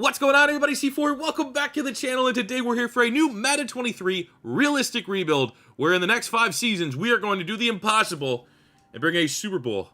What's going on, everybody? C4, welcome back to the channel, and today we're here for a new Madden 23 realistic rebuild, where in the next 5 seasons, we are going to do the impossible and bring a Super Bowl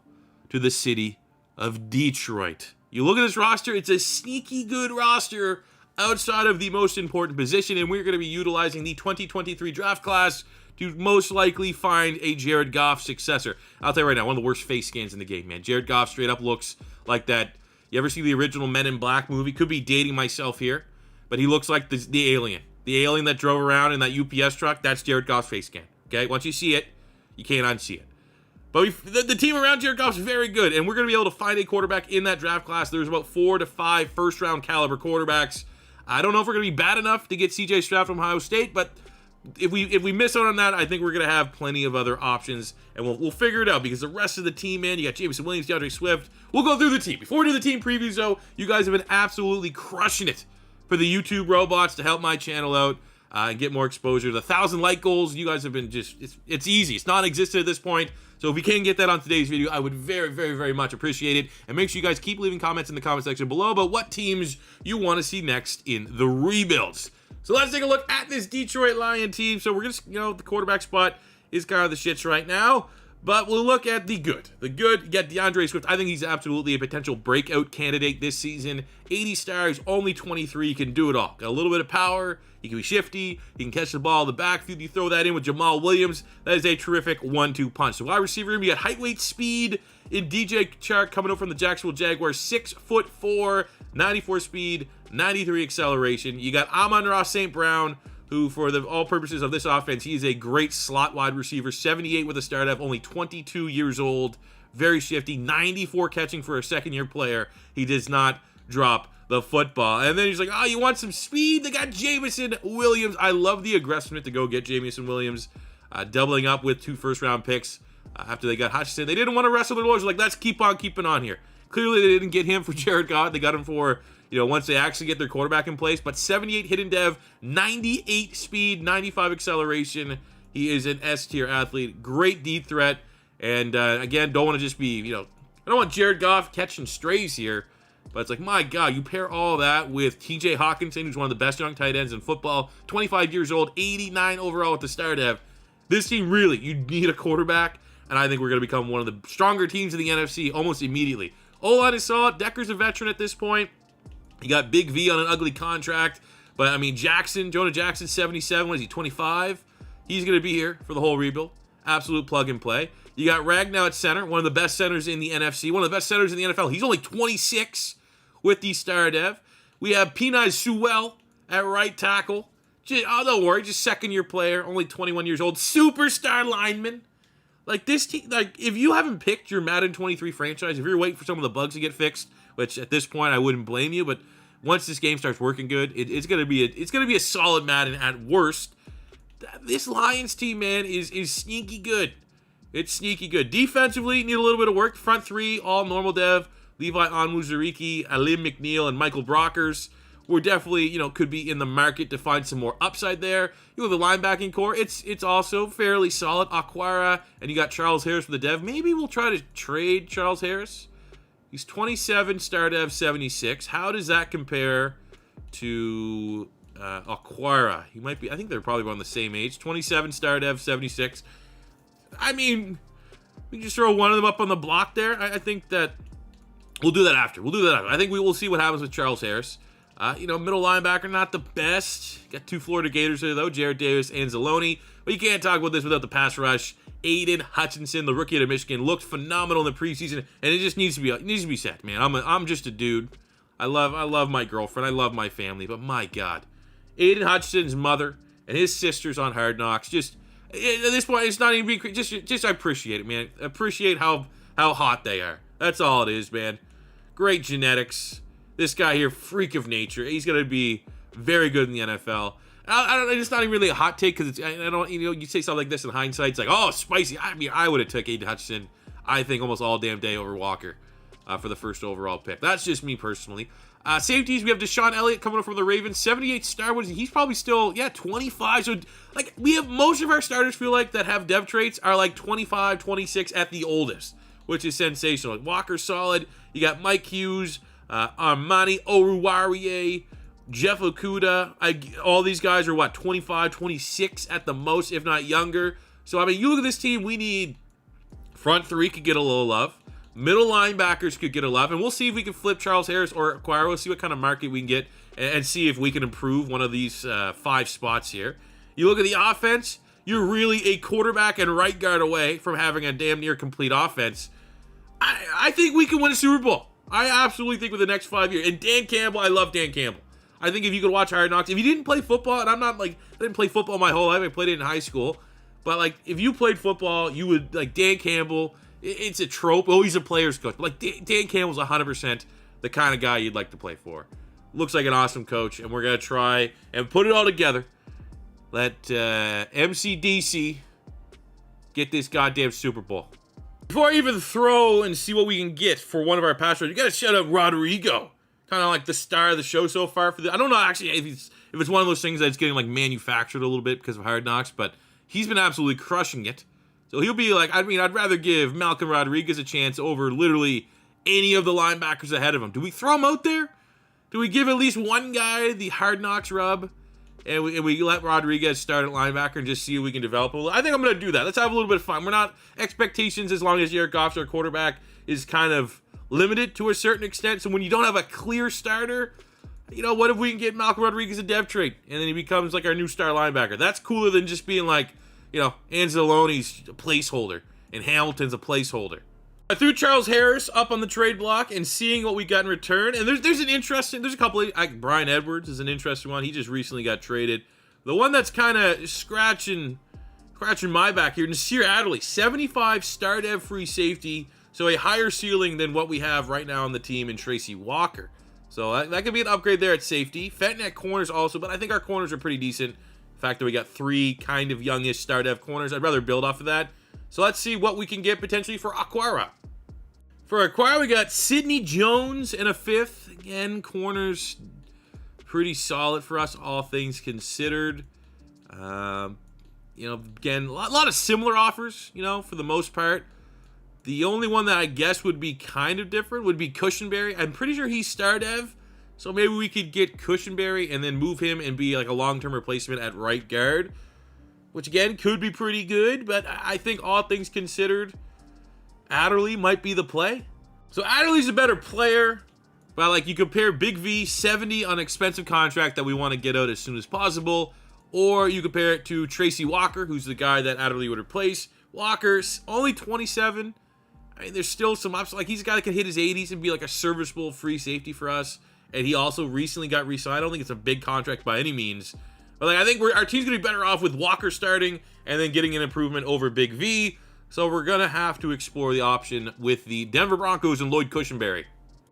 to the city of Detroit. You look at this roster, it's a sneaky good roster outside of the most important position, and we're going to be utilizing the 2023 draft class to most likely find a Jared Goff successor. I'll tell you right now, one of the worst face scans in the game, man. Jared Goff straight up looks like that. You ever see the original Men in Black movie? Could be dating myself here, but he looks like the alien. The alien that drove around in that UPS truck, that's Jared Goff's face scan. Okay, once you see it, you can't unsee it. But the team around Jared Goff is very good, and we're going to be able to find a quarterback in that draft class. There's about 4 to 5 first-round caliber quarterbacks. I don't know if we're going to be bad enough to get CJ Stroud from Ohio State, but if we miss out on that, I think we're going to have plenty of other options, and we'll figure it out, because the rest of the team, man, you got Jameson Williams, DeAndre Swift. We'll go through the team. Before we do the team previews, though, you guys have been absolutely crushing it for the YouTube robots to help my channel out and get more exposure. The 1,000 like goals, you guys have been just, it's easy. It's non-existent at this point. So if we can get that on today's video, I would very, very, very much appreciate it. And make sure you guys keep leaving comments in the comment section below about what teams you want to see next in the rebuilds. So let's take a look at this Detroit Lion team. So we're going to, the quarterback spot is kind of the shits right now. But we'll look at the good. The good, you get DeAndre Swift. I think he's absolutely a potential breakout candidate this season. 80 stars, only 23. He can do it all. Got a little bit of power. He can be shifty. He can catch the ball in the backfield. You throw that in with Jamal Williams. That is a terrific 1-2 punch. So wide receiver, you got height, weight, speed in DJ Chark coming up from the Jacksonville Jaguars. 6'4", 94 speed, 93 acceleration. You got Amon-Ra St. Brown, who, for all purposes of this offense, he is a great slot wide receiver. 78 with a start up, only 22 years old. Very shifty, 94 catching for a second-year player. He does not drop the football. And then he's like, oh, you want some speed? They got Jameson Williams. I love the aggressiveness to go get Jameson Williams, doubling up with 2 first-round picks after they got Hutchinson. They didn't want to wrestle their lawyers. Like, let's keep on keeping on here. Clearly, they didn't get him for Jared Goff. They got him for, once they actually get their quarterback in place. But 78 hidden dev, 98 speed, 95 acceleration. He is an S-tier athlete. Great deep threat. And, again, don't want to just be, I don't want Jared Goff catching strays here. But it's like, my God, you pair all that with TJ Hockenson, who's one of the best young tight ends in football. 25 years old, 89 overall at the start dev. This team, really, you need a quarterback. And I think we're going to become one of the stronger teams in the NFC almost immediately. O-line is solid. Decker's a veteran at this point. You got Big V on an ugly contract. But, I mean, Jonah Jackson, 77. What is he, 25? He's going to be here for the whole rebuild. Absolute plug and play. You got Ragnow at center, one of the best centers in the NFC, one of the best centers in the NFL. He's only 26 with the star dev. We have Penei Sewell at right tackle. Don't worry, just second-year player, only 21 years old. Superstar lineman. Like, this team, like, if you haven't picked your Madden 23 franchise, if you're waiting for some of the bugs to get fixed, which at this point I wouldn't blame you, but once this game starts working good, it's gonna be a solid Madden at worst. This Lions team, man, is sneaky good. It's sneaky good. Defensively, need a little bit of work. Front 3, all normal dev. Levi Onwuzurike, Alim McNeil, and Michael Brockers. We're definitely, could be in the market to find some more upside there. You have the linebacking core. It's also fairly solid. Aquara, and you got Charles Harris for the dev. Maybe we'll try to trade Charles Harris. He's 27, star dev 76. How does that compare to Aquara? He might be, I think they're probably around the same age. 27, star dev 76. I mean, we can just throw one of them up on the block there. I think that we'll do that after. I think we will see what happens with Charles Harris. Middle linebacker, not the best. Got 2 Florida Gators there, though. Jarrett Davis and Zaloni. But you can't talk about this without the pass rush. Aidan Hutchinson, the rookie out of Michigan, looked phenomenal in the preseason, and it just needs to be said, man. I'm just a dude. I love my girlfriend. I love my family, but my God, Aidan Hutchinson's mother and his sisters on Hard Knocks. Just at this point, it's not even just appreciate it, man. Appreciate how hot they are. That's all it is, man. Great genetics. This guy here, freak of nature. He's gonna be very good in the NFL. It's not even really a hot take, because you say something like this in hindsight, it's like, oh, spicy. I mean, I would have took Aidan Hutchinson, I think, almost all damn day over Walker for the first overall pick. That's just me personally. Safeties, we have Deshaun Elliott coming up from the Ravens, 78 star. He's probably still, 25. So, like, we have most of our starters feel like that have dev traits are like 25, 26 at the oldest, which is sensational. Like, Walker's solid. You got Mike Hughes, Amani-Oruwariye, Jeff Okudah. All these guys are, what, 25, 26 at the most, if not younger. So, I mean, you look at this team, we need front three could get a little love. Middle linebackers could get a love. And we'll see if we can flip Charles Harris or acquire. We'll see what kind of market we can get and see if we can improve one of these 5 spots here. You look at the offense, you're really a quarterback and right guard away from having a damn near complete offense. I think we can win a Super Bowl. I absolutely think with the next 5 years. And Dan Campbell, I love Dan Campbell. I think if you could watch Hard Knocks, if you didn't play football, and I'm not like, I didn't play football my whole life, I played it in high school. But like, if you played football, you would, like, Dan Campbell, it's a trope. Oh, he's a player's coach. But like, Dan Campbell's 100% the kind of guy you'd like to play for. Looks like an awesome coach, and we're going to try and put it all together. Let MCDC get this goddamn Super Bowl. Before I even throw and see what we can get for one of our pass rushers, you got to shout out Rodrigo. Kind of like the star of the show so far. I don't know actually if it's one of those things that's getting like manufactured a little bit because of Hard Knocks, but he's been absolutely crushing it. So he'll be like, I mean, I'd rather give Malcolm Rodriguez a chance over literally any of the linebackers ahead of him. Do we throw him out there? Do we give at least one guy the Hard Knocks rub? And we let Rodriguez start at linebacker and just see if we can develop a little. I think I'm going to do that. Let's have a little bit of fun. We're not expectations as long as Jared Goff's our quarterback is kind of limited to a certain extent. So when you don't have a clear starter, you know, what if we can get Malcolm Rodriguez a dev trade and then he becomes like our new star linebacker? That's cooler than just being like, you know, Anzalone's a placeholder and Hamilton's a placeholder. I threw Charles Harris up on the trade block and seeing what we got in return. And there's a couple of, Brian Edwards is an interesting one. He just recently got traded. The one that's kind of scratching my back here, Nasir Adderley, 75 star dev free safety. So a higher ceiling than what we have right now on the team in Tracy Walker. So that could be an upgrade there at safety. Fenton at corners also, but I think our corners are pretty decent. The fact that we got 3 kind of youngish star dev corners, I'd rather build off of that. So let's see what we can get potentially for Aquara. For Aquara, we got Sidney Jones in a 5th. Again, corners pretty solid for us, all things considered. You know, again, a lot of similar offers, you know, for the most part. The only one that I guess would be kind of different would be Cushenberry. I'm pretty sure he's star dev, so maybe we could get Cushenberry and then move him and be like a long-term replacement at right guard, which again could be pretty good, but I think all things considered, Adderley might be the play. So Adderley's a better player, but like you compare Big V, 70 on expensive contract that we want to get out as soon as possible, or you compare it to Tracy Walker, who's the guy that Adderley would replace. Walker's only 27. I mean, there's still some ups. Like, he's a guy that can hit his 80s and be like a serviceable free safety for us. And he also recently got re-signed. I don't think it's a big contract by any means. But like, I think our team's going to be better off with Walker starting and then getting an improvement over Big V. So we're going to have to explore the option with the Denver Broncos and Lloyd Cushenberry.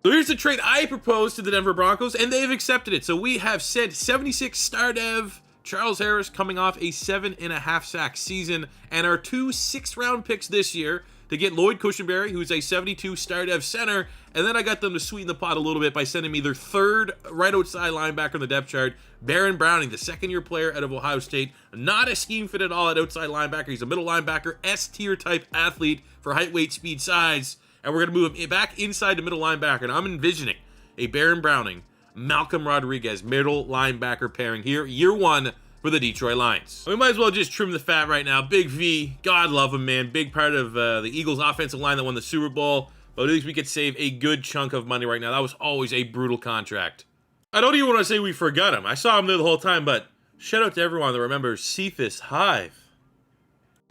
So here's the trade I proposed to the Denver Broncos, and they've accepted it. So we have sent 76 star dev Charles Harris coming off a 7.5 sack season, and our 2 6th-round picks this year to get Lloyd Cushenberry, who's a 72 star dev center, and then I got them to sweeten the pot a little bit by sending me their 3rd right outside linebacker on the depth chart, Baron Browning, the 2nd-year player out of Ohio State. Not a scheme fit at all at outside linebacker. He's a middle linebacker, S-tier type athlete for height, weight, speed, size, and we're going to move him back inside the middle linebacker, and I'm envisioning a Baron Browning, Malcolm Rodriguez middle linebacker pairing here, year 1 for the Detroit Lions. We might as well just trim the fat right now. Big V, God love him, man. Big part of the Eagles offensive line that won the Super Bowl. But at least we could save a good chunk of money right now. That was always a brutal contract. I don't even want to say we forgot him. I saw him there the whole time, but shout out to everyone that remembers Cephas Hive.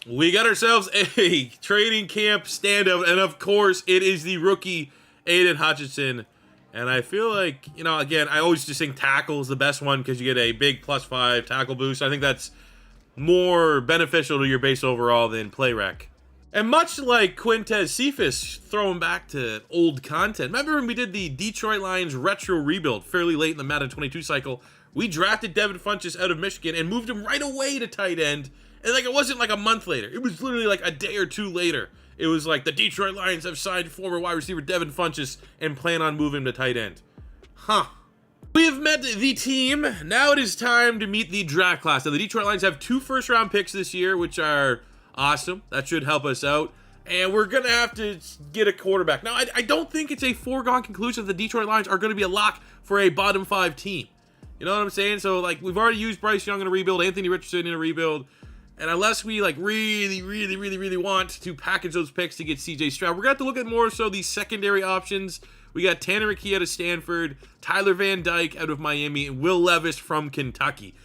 We got ourselves a training camp standout, and of course, it is the rookie Aidan Hutchinson. And I feel like, you know, again, I always just think tackle is the best one because you get a big +5 tackle boost. I think that's more beneficial to your base overall than play rec. And much like Quintez Cephas, throwing back to old content. Remember when we did the Detroit Lions retro rebuild fairly late in the Madden 22 cycle? We drafted Devin Funchess out of Michigan and moved him right away to tight end. And like it wasn't like a month later. It was literally like a day or 2 later. It was like the Detroit Lions have signed former wide receiver Devin Funchess and plan on moving him to tight end. Huh. We have met the team. Now it is time to meet the draft class. Now the Detroit Lions have 2 first-round picks this year, which are awesome. That should help us out. And we're going to have to get a quarterback. Now, I don't think it's a foregone conclusion that the Detroit Lions are going to be a lock for a bottom 5 team. You know what I'm saying? So, like, we've already used Bryce Young in a rebuild, Anthony Richardson in a rebuild. And unless we, like, really want to package those picks to get CJ Stroud, we're going to have to look at more so these secondary options. We got Tanner McKee out of Stanford, Tyler Van Dyke out of Miami, and Will Levis from Kentucky.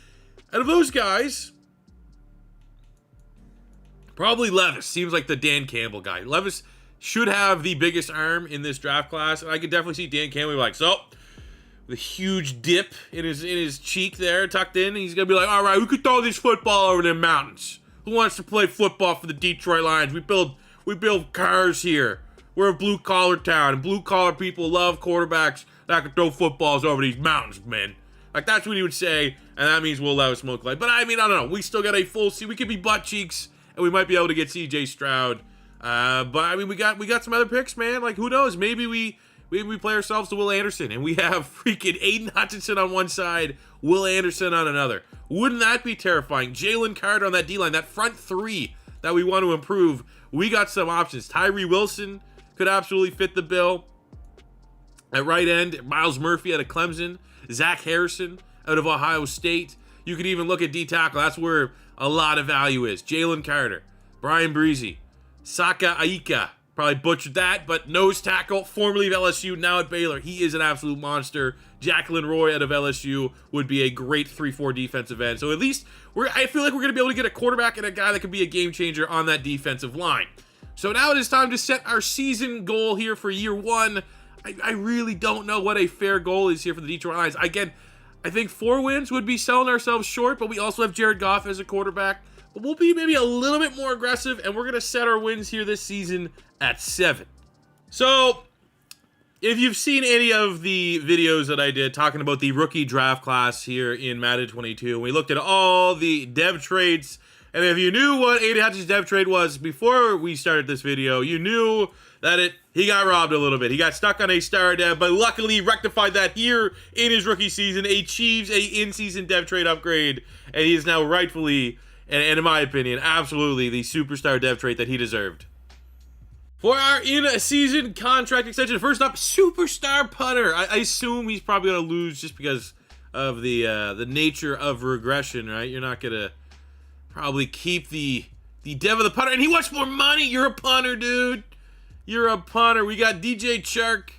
Out of those guys, probably Levis. Seems like the Dan Campbell guy. Levis should have the biggest arm in this draft class. And I could definitely see Dan Campbell be like, so, the huge dip in his cheek there, tucked in. He's going to be like, all right, we could throw this football over the mountains. Who wants to play football for the Detroit Lions? We build cars here. We're a blue-collar town, and blue-collar people love quarterbacks that can throw footballs over these mountains, man. Like, that's what he would say, and that means Will Levis smoke light. But, I mean, I don't know. We still got a full season. We could be butt cheeks, and we might be able to get CJ Stroud. But, I mean, we got some other picks, man. Like, who knows? Maybe we play ourselves to Will Anderson, and we have freaking Aidan Hutchinson on one side, Will Anderson on another. Wouldn't that be terrifying? Jalen Carter on that D-line, that front three that we want to improve. We got some options. Tyree Wilson could absolutely fit the bill. At right end, Miles Murphy out of Clemson. Zach Harrison out of Ohio State. You could even look at D-tackle. That's where a lot of value is. Jalen Carter, Brian Breezy, Saka Aika. Probably butchered that, but nose tackle, formerly of LSU, now at Baylor. He is an absolute monster. Jacqueline Roy out of LSU would be a great 3-4 defensive end. So at least, I feel like we're going to be able to get a quarterback and a guy that could be a game changer on that defensive line. So now it is time to set our season goal here for year one. I really don't know what a fair goal is here for the Detroit Lions. Again, I think 4 wins would be selling ourselves short, but we also have Jared Goff as a quarterback. But we'll be maybe a little bit more aggressive, and we're going to set our wins here this season at 7. So, if you've seen any of the videos that I did talking about the rookie draft class here in Madden 22, we looked at all the dev trades, and if you knew what Aidan Hutchinson's dev trade was before we started this video, you knew that he got robbed a little bit. He got stuck on a star dev, but luckily rectified that here in his rookie season, achieves a in-season dev trade upgrade, and he is now rightfully, and in my opinion, absolutely the superstar dev trait that he deserved. For our in-season contract extension, first up, superstar punter. I assume he's probably going to lose just because of the nature of regression, right? You're not going to probably keep the dev of the punter. And he wants more money. You're a punter, dude. You're a punter. We got DJ Chark,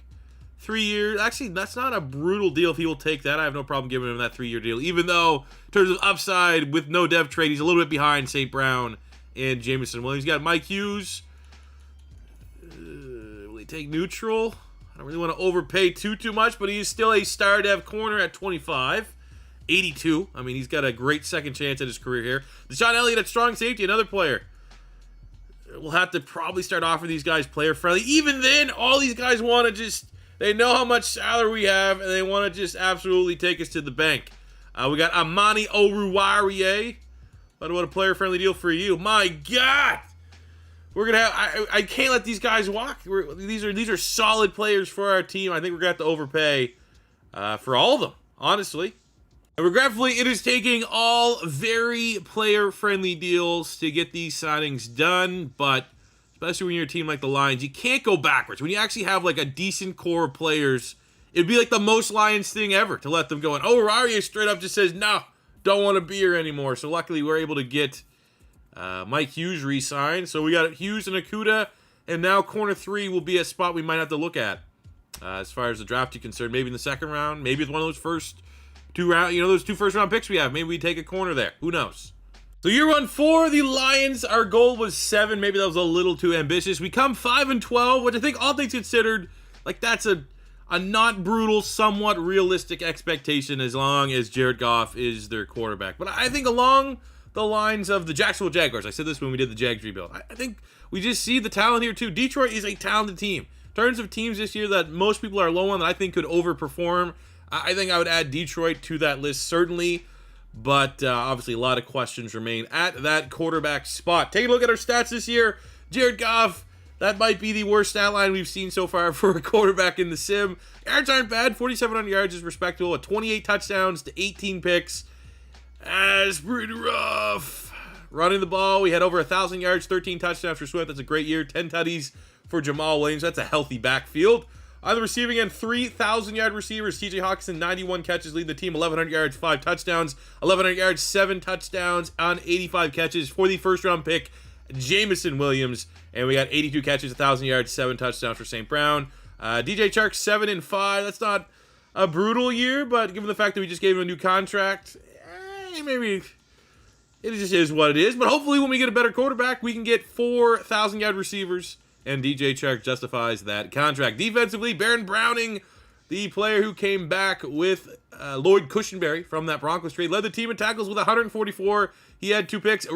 3 years. Actually, that's not a brutal deal if he will take that. I have no problem giving him that 3-year deal, even though in terms of upside with no dev trade, he's a little bit behind St. Brown and Jameson Williams. You got Mike Hughes. Will he take neutral? I don't really want to overpay too much, but he's still a star dev corner at 25. 82. I mean, he's got a great second chance at his career here. Deshaun Elliott at strong safety, another player. We'll have to probably start offering these guys player friendly. Even then, all these guys want to just, they know how much salary we have, and they want to just absolutely take us to the bank. We got Amani Oruwariye. What a player friendly deal for you. My God! We're going to have, I can't let these guys walk. These are solid players for our team. I think we're going to have to overpay for all of them, honestly. And regretfully, it is taking all very player-friendly deals to get these signings done, but especially when you're a team like the Lions, you can't go backwards. When you actually have like a decent core of players, it'd be like the most Lions thing ever to let them go. And Oruwariye straight up just says, no, don't want to be here anymore. So luckily, we're able to get Mike Hughes re-signed. So we got Hughes and Okudah, and now corner 3 will be a spot we might have to look at as far as the draft is concerned. Maybe in the second round, maybe it's one of those first 2 round, those 2 first round picks we have. Maybe we take a corner there. Who knows? So year 1 for the Lions, our goal was 7. Maybe that was a little too ambitious. We come 5-12, which I think all things considered, like that's a not brutal, somewhat realistic expectation as long as Jared Goff is their quarterback. But I think along the lines of the Jacksonville Jaguars, I said this when we did the Jags rebuild, I think we just see the talent here too. Detroit is a talented team. In terms of teams this year that most people are low on that I think could overperform, I think I would add Detroit to that list, certainly. But obviously, a lot of questions remain at that quarterback spot. Take a look at our stats this year. Jared Goff, that might be the worst stat line we've seen so far for a quarterback in the sim. Yards aren't bad. 4,700 yards is respectable. At 28 touchdowns to 18 picks. That's pretty rough. Running the ball, we had over 1,000 yards, 13 touchdowns for Swift. That's a great year. 10 tutties for Jamal Williams. That's a healthy backfield. On the receiving end, 3,000-yard receivers. CJ Hockenson, 91 catches, leading the team, 1,100 yards, 5 touchdowns. 1,100 yards, 7 touchdowns on 85 catches for the first-round pick, Jameson Williams. And we got 82 catches, 1,000 yards, 7 touchdowns for St. Brown. DJ Chark, 7 and 5. That's not a brutal year, but given the fact that we just gave him a new contract, maybe it just is what it is. But hopefully when we get a better quarterback, we can get 4,000-yard receivers, and DJ Chark justifies that contract. Defensively, Baron Browning, the player who came back with Lloyd Cushenberry from that Broncos trade, led the team in tackles with 144. He had 2 picks.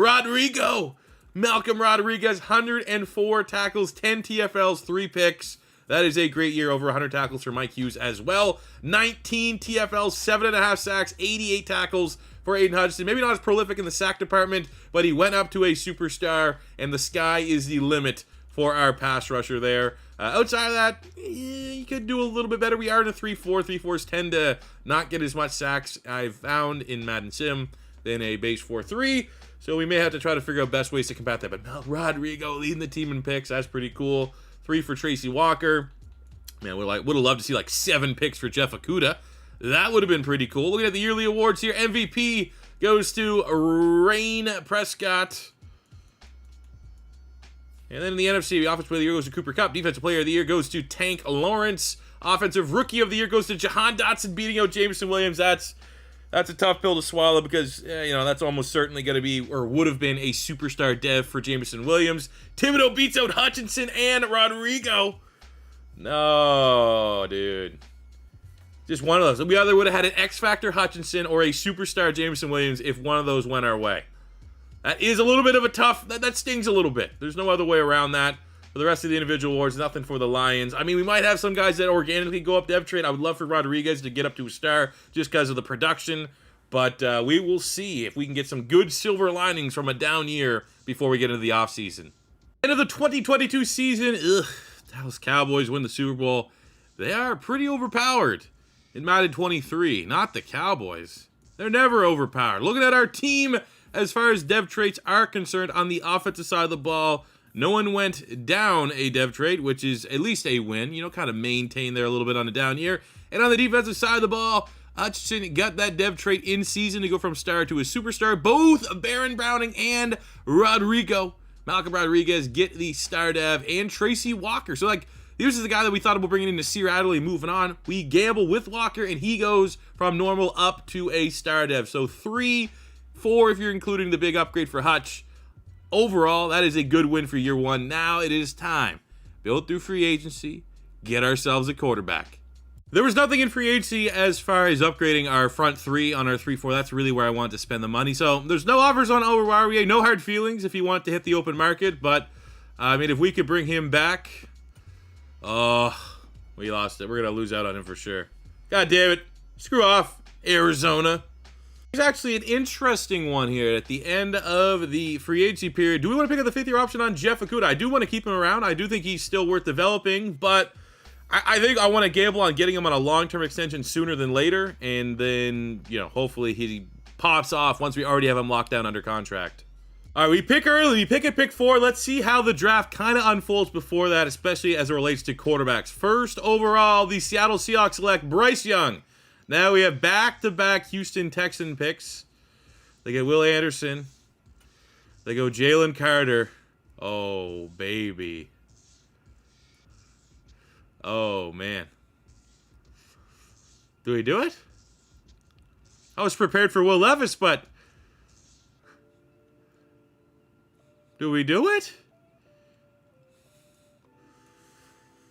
Malcolm Rodriguez, 104 tackles, 10 TFLs, 3 picks. That is a great year, over 100 tackles for Mike Hughes as well. 19 TFLs, 7.5 sacks, 88 tackles for Aidan Hutchinson. Maybe not as prolific in the sack department, but he went up to a superstar, and the sky is the limit for our pass rusher there. Outside of that, you could do a little bit better. We are in a 3-4. 3-4s tend to not get as much sacks, I've found, in Madden Sim than a base 4-3. So we may have to try to figure out best ways to combat that. But Mel Rodrigo leading the team in picks. That's pretty cool. 3 for Tracy Walker. Man, would have loved to see like 7 picks for Jeff Okudah. That would have been pretty cool. Looking at the yearly awards here, MVP goes to Rain Prescott. And then in the NFC, the Offensive Player of the Year goes to Cooper Kupp. Defensive Player of the Year goes to Tank Lawrence. Offensive Rookie of the Year goes to Jahan Dotson, beating out Jameson Williams. That's a tough pill to swallow because, that's almost certainly going to be, or would have been, a superstar dev for Jameson Williams. Thibodeau beats out Hutchinson and Rodrigo. No, dude. Just one of those. We either would have had an X-Factor Hutchinson or a superstar Jameson Williams if one of those went our way. That is a little bit of a tough, that stings a little bit. There's no other way around that. For the rest of the individual awards, nothing for the Lions. I mean, we might have some guys that organically go up dev trade. I would love for Rodriguez to get up to a star just because of the production. But we will see if we can get some good silver linings from a down year before we get into the offseason. End of the 2022 season, Dallas Cowboys win the Super Bowl. They are pretty overpowered in Madden 23. Not the Cowboys. They're never overpowered. Looking at our team, as far as dev traits are concerned, on the offensive side of the ball, no one went down a dev trait, which is at least a win. Kind of maintain there a little bit on a down year. And on the defensive side of the ball, Hutchinson got that dev trait in season to go from star to a superstar. Both Baron Browning and Malcolm Rodriguez get the star dev, and Tracy Walker. So, this is the guy that we thought about bringing in to Sear Adderley, moving on. We gamble with Walker, and he goes from normal up to a star dev. So 3, 4 if you're including the big upgrade for Hutch. Overall, that is a good win for year 1. Now it is time. Build through free agency. Get ourselves a quarterback. There was nothing in free agency as far as upgrading our front 3 on our 3-4. That's really where I wanted to spend the money. So there's no offers on Oruwariye. No hard feelings if you want to hit the open market. But, if we could bring him back, we lost it. We're going to lose out on him for sure. God damn it. Screw off, Arizona. There's actually an interesting one here at the end of the free agency period. Do we want to pick up the 5th-year option on Jeff Okudah? I do want to keep him around. I do think he's still worth developing, but I think I want to gamble on getting him on a long-term extension sooner than later, and then, hopefully he pops off once we already have him locked down under contract. All right, we pick early. We pick at pick 4. Let's see how the draft kind of unfolds before that, especially as it relates to quarterbacks. First overall, the Seattle Seahawks select Bryce Young. Now we have back-to-back Houston Texan picks. They get Will Anderson. They go Jalen Carter. Oh, baby. Oh, man. Do we do it? I was prepared for Will Levis, but do we do it?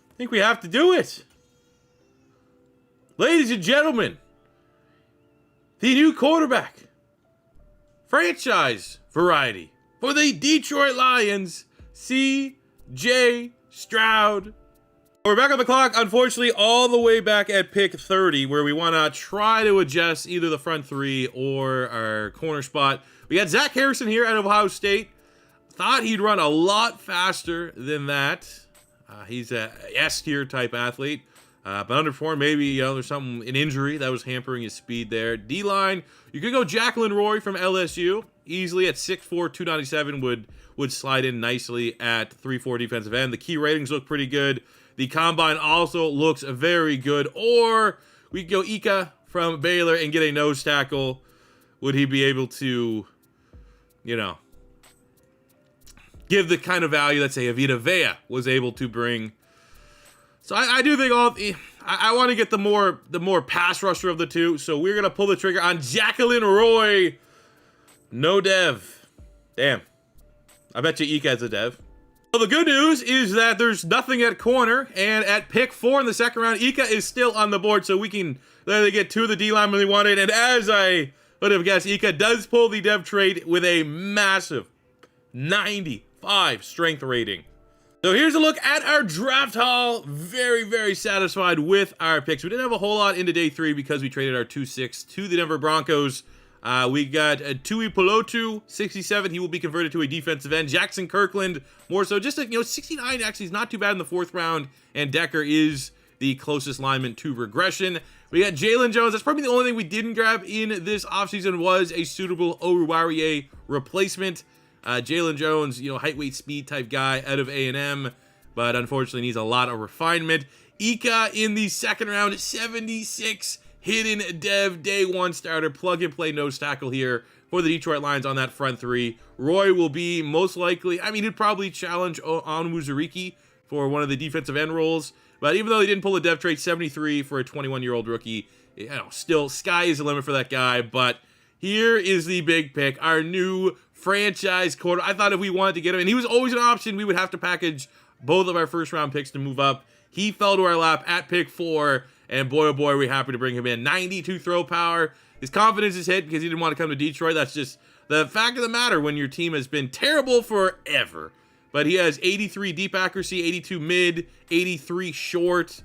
I think we have to do it. Ladies and gentlemen, the new quarterback, franchise variety for the Detroit Lions, CJ Stroud. We're back on the clock, unfortunately, all the way back at pick 30, where we want to try to adjust either the front 3 or our corner spot. We got Zach Harrison here out of Ohio State. Thought he'd run a lot faster than that. He's a S-tier type athlete. But underperformed, maybe there's an injury that was hampering his speed there. D-line, you could go Jacqueline Roy from LSU. easily at 6'4", 297 would slide in nicely at 3-4 defensive end. The key ratings look pretty good. The combine also looks very good. Or we could go Ika from Baylor and get a nose tackle. Would he be able to, you know, give the kind of value that, say, Vita Vea was able to bring? So I do think I want to get the more pass rusher of the two. So we're going to pull the trigger on Jacqueline Roy. No dev. Damn. I bet you Ika has a dev. Well, the good news is that there's nothing at corner, and at pick 4 in the second round, Ika is still on the board, so we can literally get 2 of the D linemen we wanted. And as I would have guessed, Ika does pull the dev trait with a massive 95 strength rating. So here's a look at our draft haul. Very, very satisfied with our picks. We didn't have a whole lot into day 3 because we traded our 2-6 to the Denver Broncos. We got Tui Pelotu, 67. He will be converted to a defensive end. Jackson Kirkland, more so. Just, 69 actually is not too bad in the 4th round. And Decker is the closest lineman to regression. We got Jalen Jones. That's probably the only thing we didn't grab in this offseason was a suitable Oruwariye replacement. Jalen Jones, height, weight, speed type guy out of A&M, but unfortunately needs a lot of refinement. Ika in the 2nd round, 76 hidden dev day 1 starter, plug and play nose tackle here for the Detroit Lions on that front 3. Roy will be most likely, he'd probably challenge Onwuzurike for one of the defensive end roles, but even though he didn't pull a dev trait, 73 for a 21-year-old rookie, still sky is the limit for that guy. But here is the big pick, our new franchise quarter. I thought if we wanted to get him, and he was always an option, we would have to package both of our 1st round picks to move up. He fell to our lap at pick 4, and boy, oh boy, we're happy to bring him in. 92 throw power. His confidence is hit because he didn't want to come to Detroit. That's just the fact of the matter when your team has been terrible forever. But he has 83 deep accuracy, 82 mid, 83 short.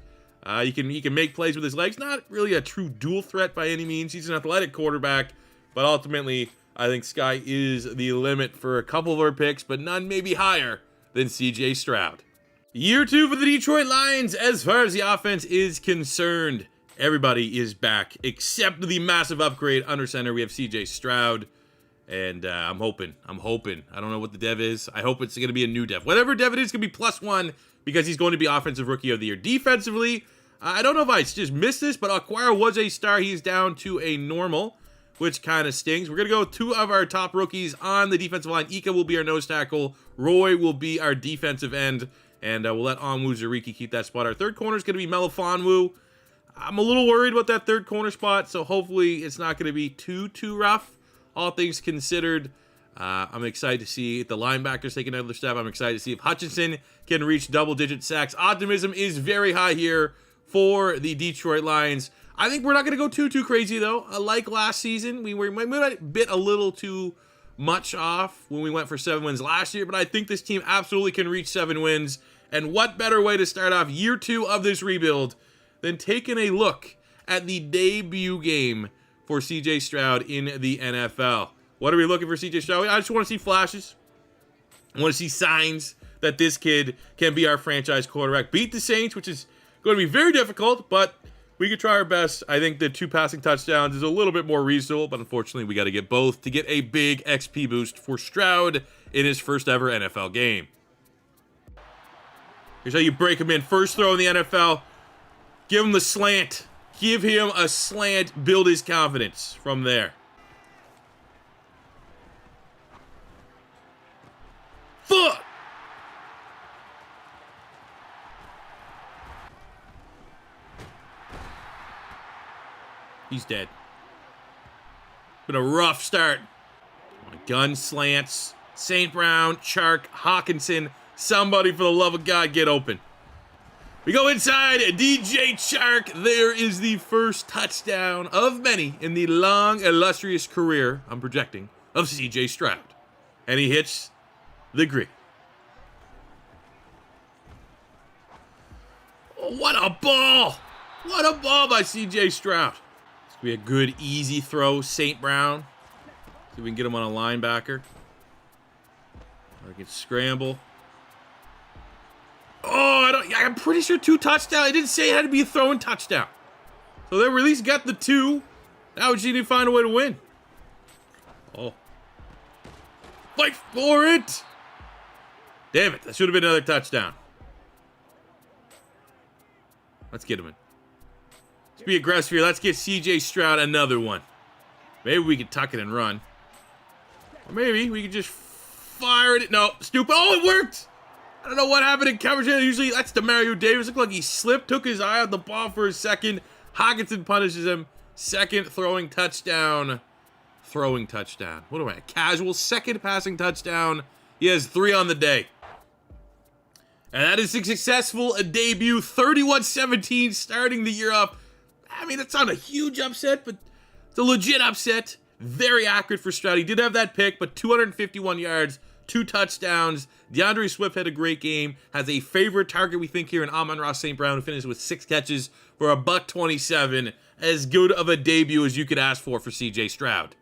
He can make plays with his legs. Not really a true dual threat by any means. He's an athletic quarterback, but ultimately, I think sky is the limit for a couple of our picks, but none maybe higher than CJ Stroud. Year 2 for the Detroit Lions. As far as the offense is concerned, everybody is back except the massive upgrade under center. We have CJ Stroud, and I'm hoping. I don't know what the dev is. I hope it's going to be a new dev. Whatever dev it is, going to be +1 because he's going to be Offensive Rookie of the Year. Defensively, I don't know if I just missed this, but Acquire was a star. He's down to a normal, which kind of stings. We're going to go with 2 of our top rookies on the defensive line. Ika will be our nose tackle. Roy will be our defensive end. And we'll let Onwuzurike keep that spot. Our 3rd corner is going to be Melifonwu. I'm a little worried about that 3rd corner spot, so hopefully it's not going to be too rough, all things considered. I'm excited to see the linebackers take another step. I'm excited to see if Hutchinson can reach double-digit sacks. Optimism is very high here for the Detroit Lions. I think we're not going to go too crazy, though. Like last season, we might have bit a little too much off when we went for 7 wins last year, but I think this team absolutely can reach 7 wins. And what better way to start off year 2 of this rebuild than taking a look at the debut game for CJ Stroud in the NFL. What are we looking for CJ Stroud? I just want to see flashes. I want to see signs that this kid can be our franchise quarterback. Beat the Saints, which is going to be very difficult, but we could try our best. I think the 2 passing touchdowns is a little bit more reasonable, but unfortunately we got to get both to get a big XP boost for Stroud in his first ever NFL game. Here's how you break him in. First throw in the NFL. Give him the slant. Give him a slant. Build his confidence from there. Fuck! He's dead. Been a rough start. Gun slants. St. Brown, Chark, Hockenson. Somebody, for the love of God, get open. We go inside. DJ Chark. There is the first touchdown of many in the long, illustrious career, I'm projecting, of CJ Stroud. And he hits the green. Oh, what a ball. What a ball by CJ Stroud. It's going to be a good, easy throw. St. Brown. See if we can get him on a linebacker. I can scramble. Oh, I'm pretty sure 2 touchdowns. I didn't say it had to be a throwing touchdown. So they at least got the 2. Now we just need to find a way to win. Oh. Fight for it. Damn it. That should have been another touchdown. Let's get him in. Let's be aggressive here. Let's get CJ Stroud another one. Maybe we can tuck it and run. Or maybe we can just fire it. No, stupid. Oh, it worked. I don't know what happened in coverage. Usually that's Demario Davis. Looked like he slipped, took his eye on the ball for a second. Hockenson punishes him. Second throwing touchdown. Throwing touchdown. What am I? Casual second passing touchdown. He has 3 on the day. And that is a successful debut. 31-17 starting the year up. I mean, that's not a huge upset, but it's a legit upset. Very accurate for Stroud. He did have that pick, but 251 yards, 2 touchdowns. DeAndre Swift had a great game. Has a favorite target, we think, here in Amon-Ra St. Brown, who finished with 6 catches for $127. As good of a debut as you could ask for CJ Stroud.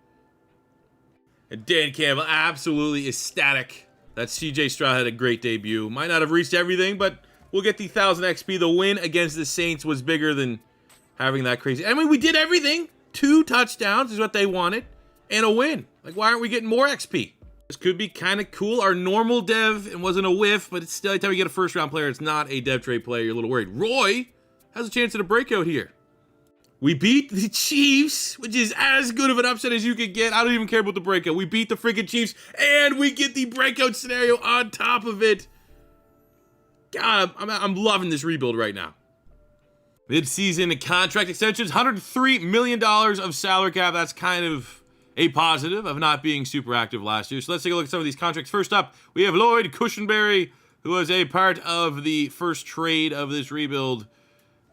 And Dan Campbell absolutely ecstatic that CJ Stroud had a great debut. Might not have reached everything, but we'll get the 1,000 XP. The win against the Saints was bigger than having that crazy. I mean, we did everything. 2 touchdowns is what they wanted, and a win. Like, why aren't we getting more XP? This could be kind of cool. Our normal dev, it wasn't a whiff, but it's still, every time we get a first-round player, it's not a dev trade player. You're a little worried. Roy has a chance at a breakout here. We beat the Chiefs, which is as good of an upset as you could get. I don't even care about the breakout. We beat the freaking Chiefs, and we get the breakout scenario on top of it. God, I'm loving this rebuild right now. Mid-season contract extensions, $103 million of salary cap. That's kind of a positive of not being super active last year. So let's take a look at some of these contracts. First up, we have Lloyd Cushenberry, who was a part of the first trade of this rebuild,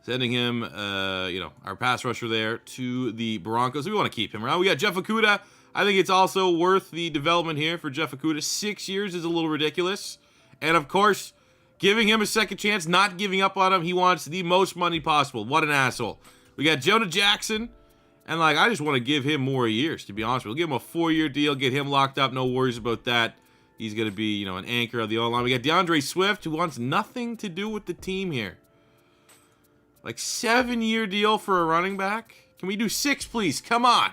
sending him, our pass rusher there to the Broncos. We want to keep him around. We got Jeff Okudah. I think it's also worth the development here for Jeff Okudah. 6 years is a little ridiculous. And, of course, giving him a second chance, not giving up on him. He wants the most money possible. What an asshole. We got Jonah Jackson. And, I just want to give him more years, to be honest with you. We'll give him a 4-year deal, get him locked up. No worries about that. He's going to be, an anchor of the O-line. We got DeAndre Swift, who wants nothing to do with the team here. 7-year deal for a running back? Can we do 6, please? Come on.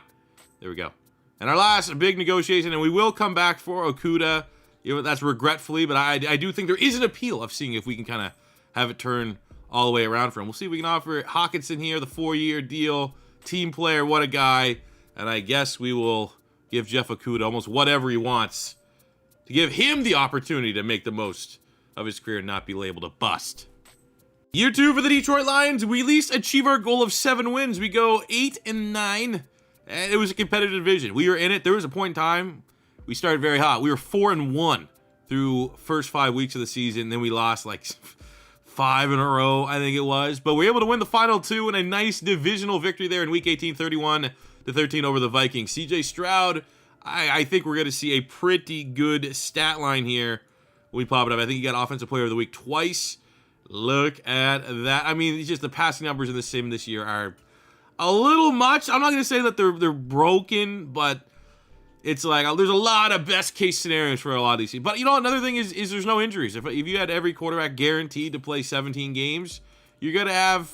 There we go. And our last big negotiation, and we will come back for Okudah. That's regretfully, but I do think there is an appeal of seeing if we can kind of have it turn all the way around for him. We'll see if we can offer Hockenson here, the 4-year deal. Team player, what a guy. And I guess we will give Jeff Okudah almost whatever he wants to give him the opportunity to make the most of his career and not be labeled a bust. Year 2 for the Detroit Lions. We at least achieve our goal of 7 wins. We go 8-9, and it was a competitive division. We were in it. There was a point in time we started very hot. We were 4-1 through first 5 weeks of the season. Then we lost 5 in a row, I think it was. But we were able to win the final 2 in a nice divisional victory there in Week 18, 31-13 over the Vikings. CJ Stroud, I think we're going to see a pretty good stat line here when we pop it up. I think he got Offensive Player of the Week twice. Look at that. I mean, it's just the passing numbers in the sim this year are a little much. I'm not going to say that they're broken, but it's there's a lot of best case scenarios for a lot of these teams. But another thing is there's no injuries. If you had every quarterback guaranteed to play 17 games, you're going to have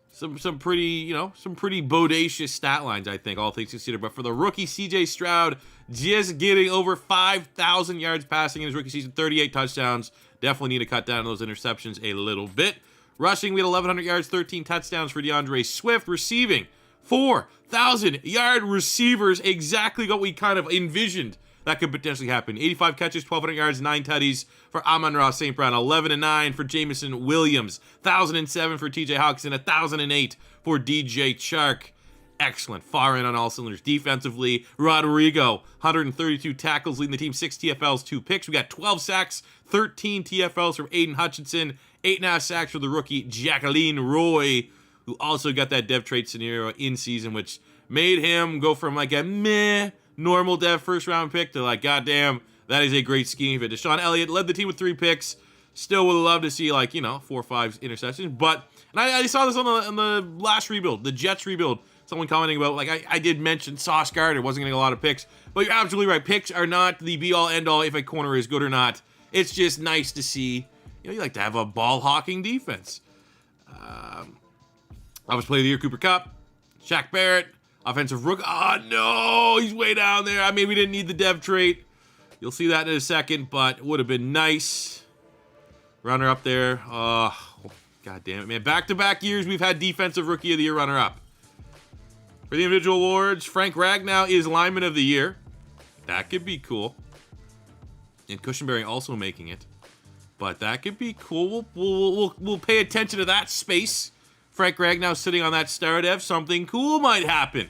some pretty bodacious stat lines, I think, all things considered. But for the rookie CJ Stroud, just getting over 5,000 yards passing in his rookie season, 38 touchdowns. Definitely need to cut down on those interceptions a little bit. Rushing, we had 1,100 yards, 13 touchdowns for DeAndre Swift. Receiving, 4,000-yard receivers, exactly what we kind of envisioned that could potentially happen. 85 catches, 1,200 yards, 9 tutties for Amon-Ra St. Brown. 11-9 for Jameson Williams. 1,007 for TJ Hockenson. 1,008 for DJ Chark. Excellent. Far in on all cylinders. Defensively, Rodrigo, 132 tackles, leading the team, 6 TFLs, 2 picks. We got 12 sacks, 13 TFLs from Aidan Hutchinson, 8.5 sacks for the rookie Jacqueline Roy, who also got that dev trade scenario in season, which made him go from a meh normal dev first round pick to goddamn, that is a great scheme fit. Deshaun Elliott led the team with 3 picks. Still would love to see 4 or 5 interceptions. But and I saw this on the last rebuild, the Jets rebuild. Someone commenting about, I did mention Sauce Gardner wasn't getting a lot of picks. But you're absolutely right. Picks are not the be-all, end-all if a corner is good or not. It's just nice to see. You like to have a ball-hawking defense. Offensive Player of the Year, Cooper Kupp. Shaq Barrett. Offensive Rook. Oh, no. He's way down there. I mean, we didn't need the dev trait. You'll see that in a second, but would have been nice. Runner up there. God damn it, man. Back-to-back years, we've had Defensive Rookie of the Year runner-up. For the individual awards, Frank Ragnow is Lineman of the Year. That could be cool. And Cushenberry also making it. But that could be cool. We'll pay attention to that space. Frank Ragnow sitting on that star dev. Something cool might happen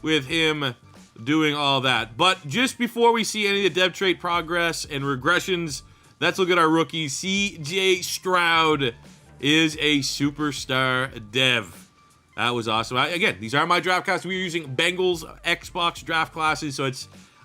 with him doing all that. But just before we see any of the dev trait progress and regressions, let's look at our rookie. CJ Stroud is a superstar dev. That was awesome. Again, these are my draft classes. We are using Bengals Xbox draft classes, so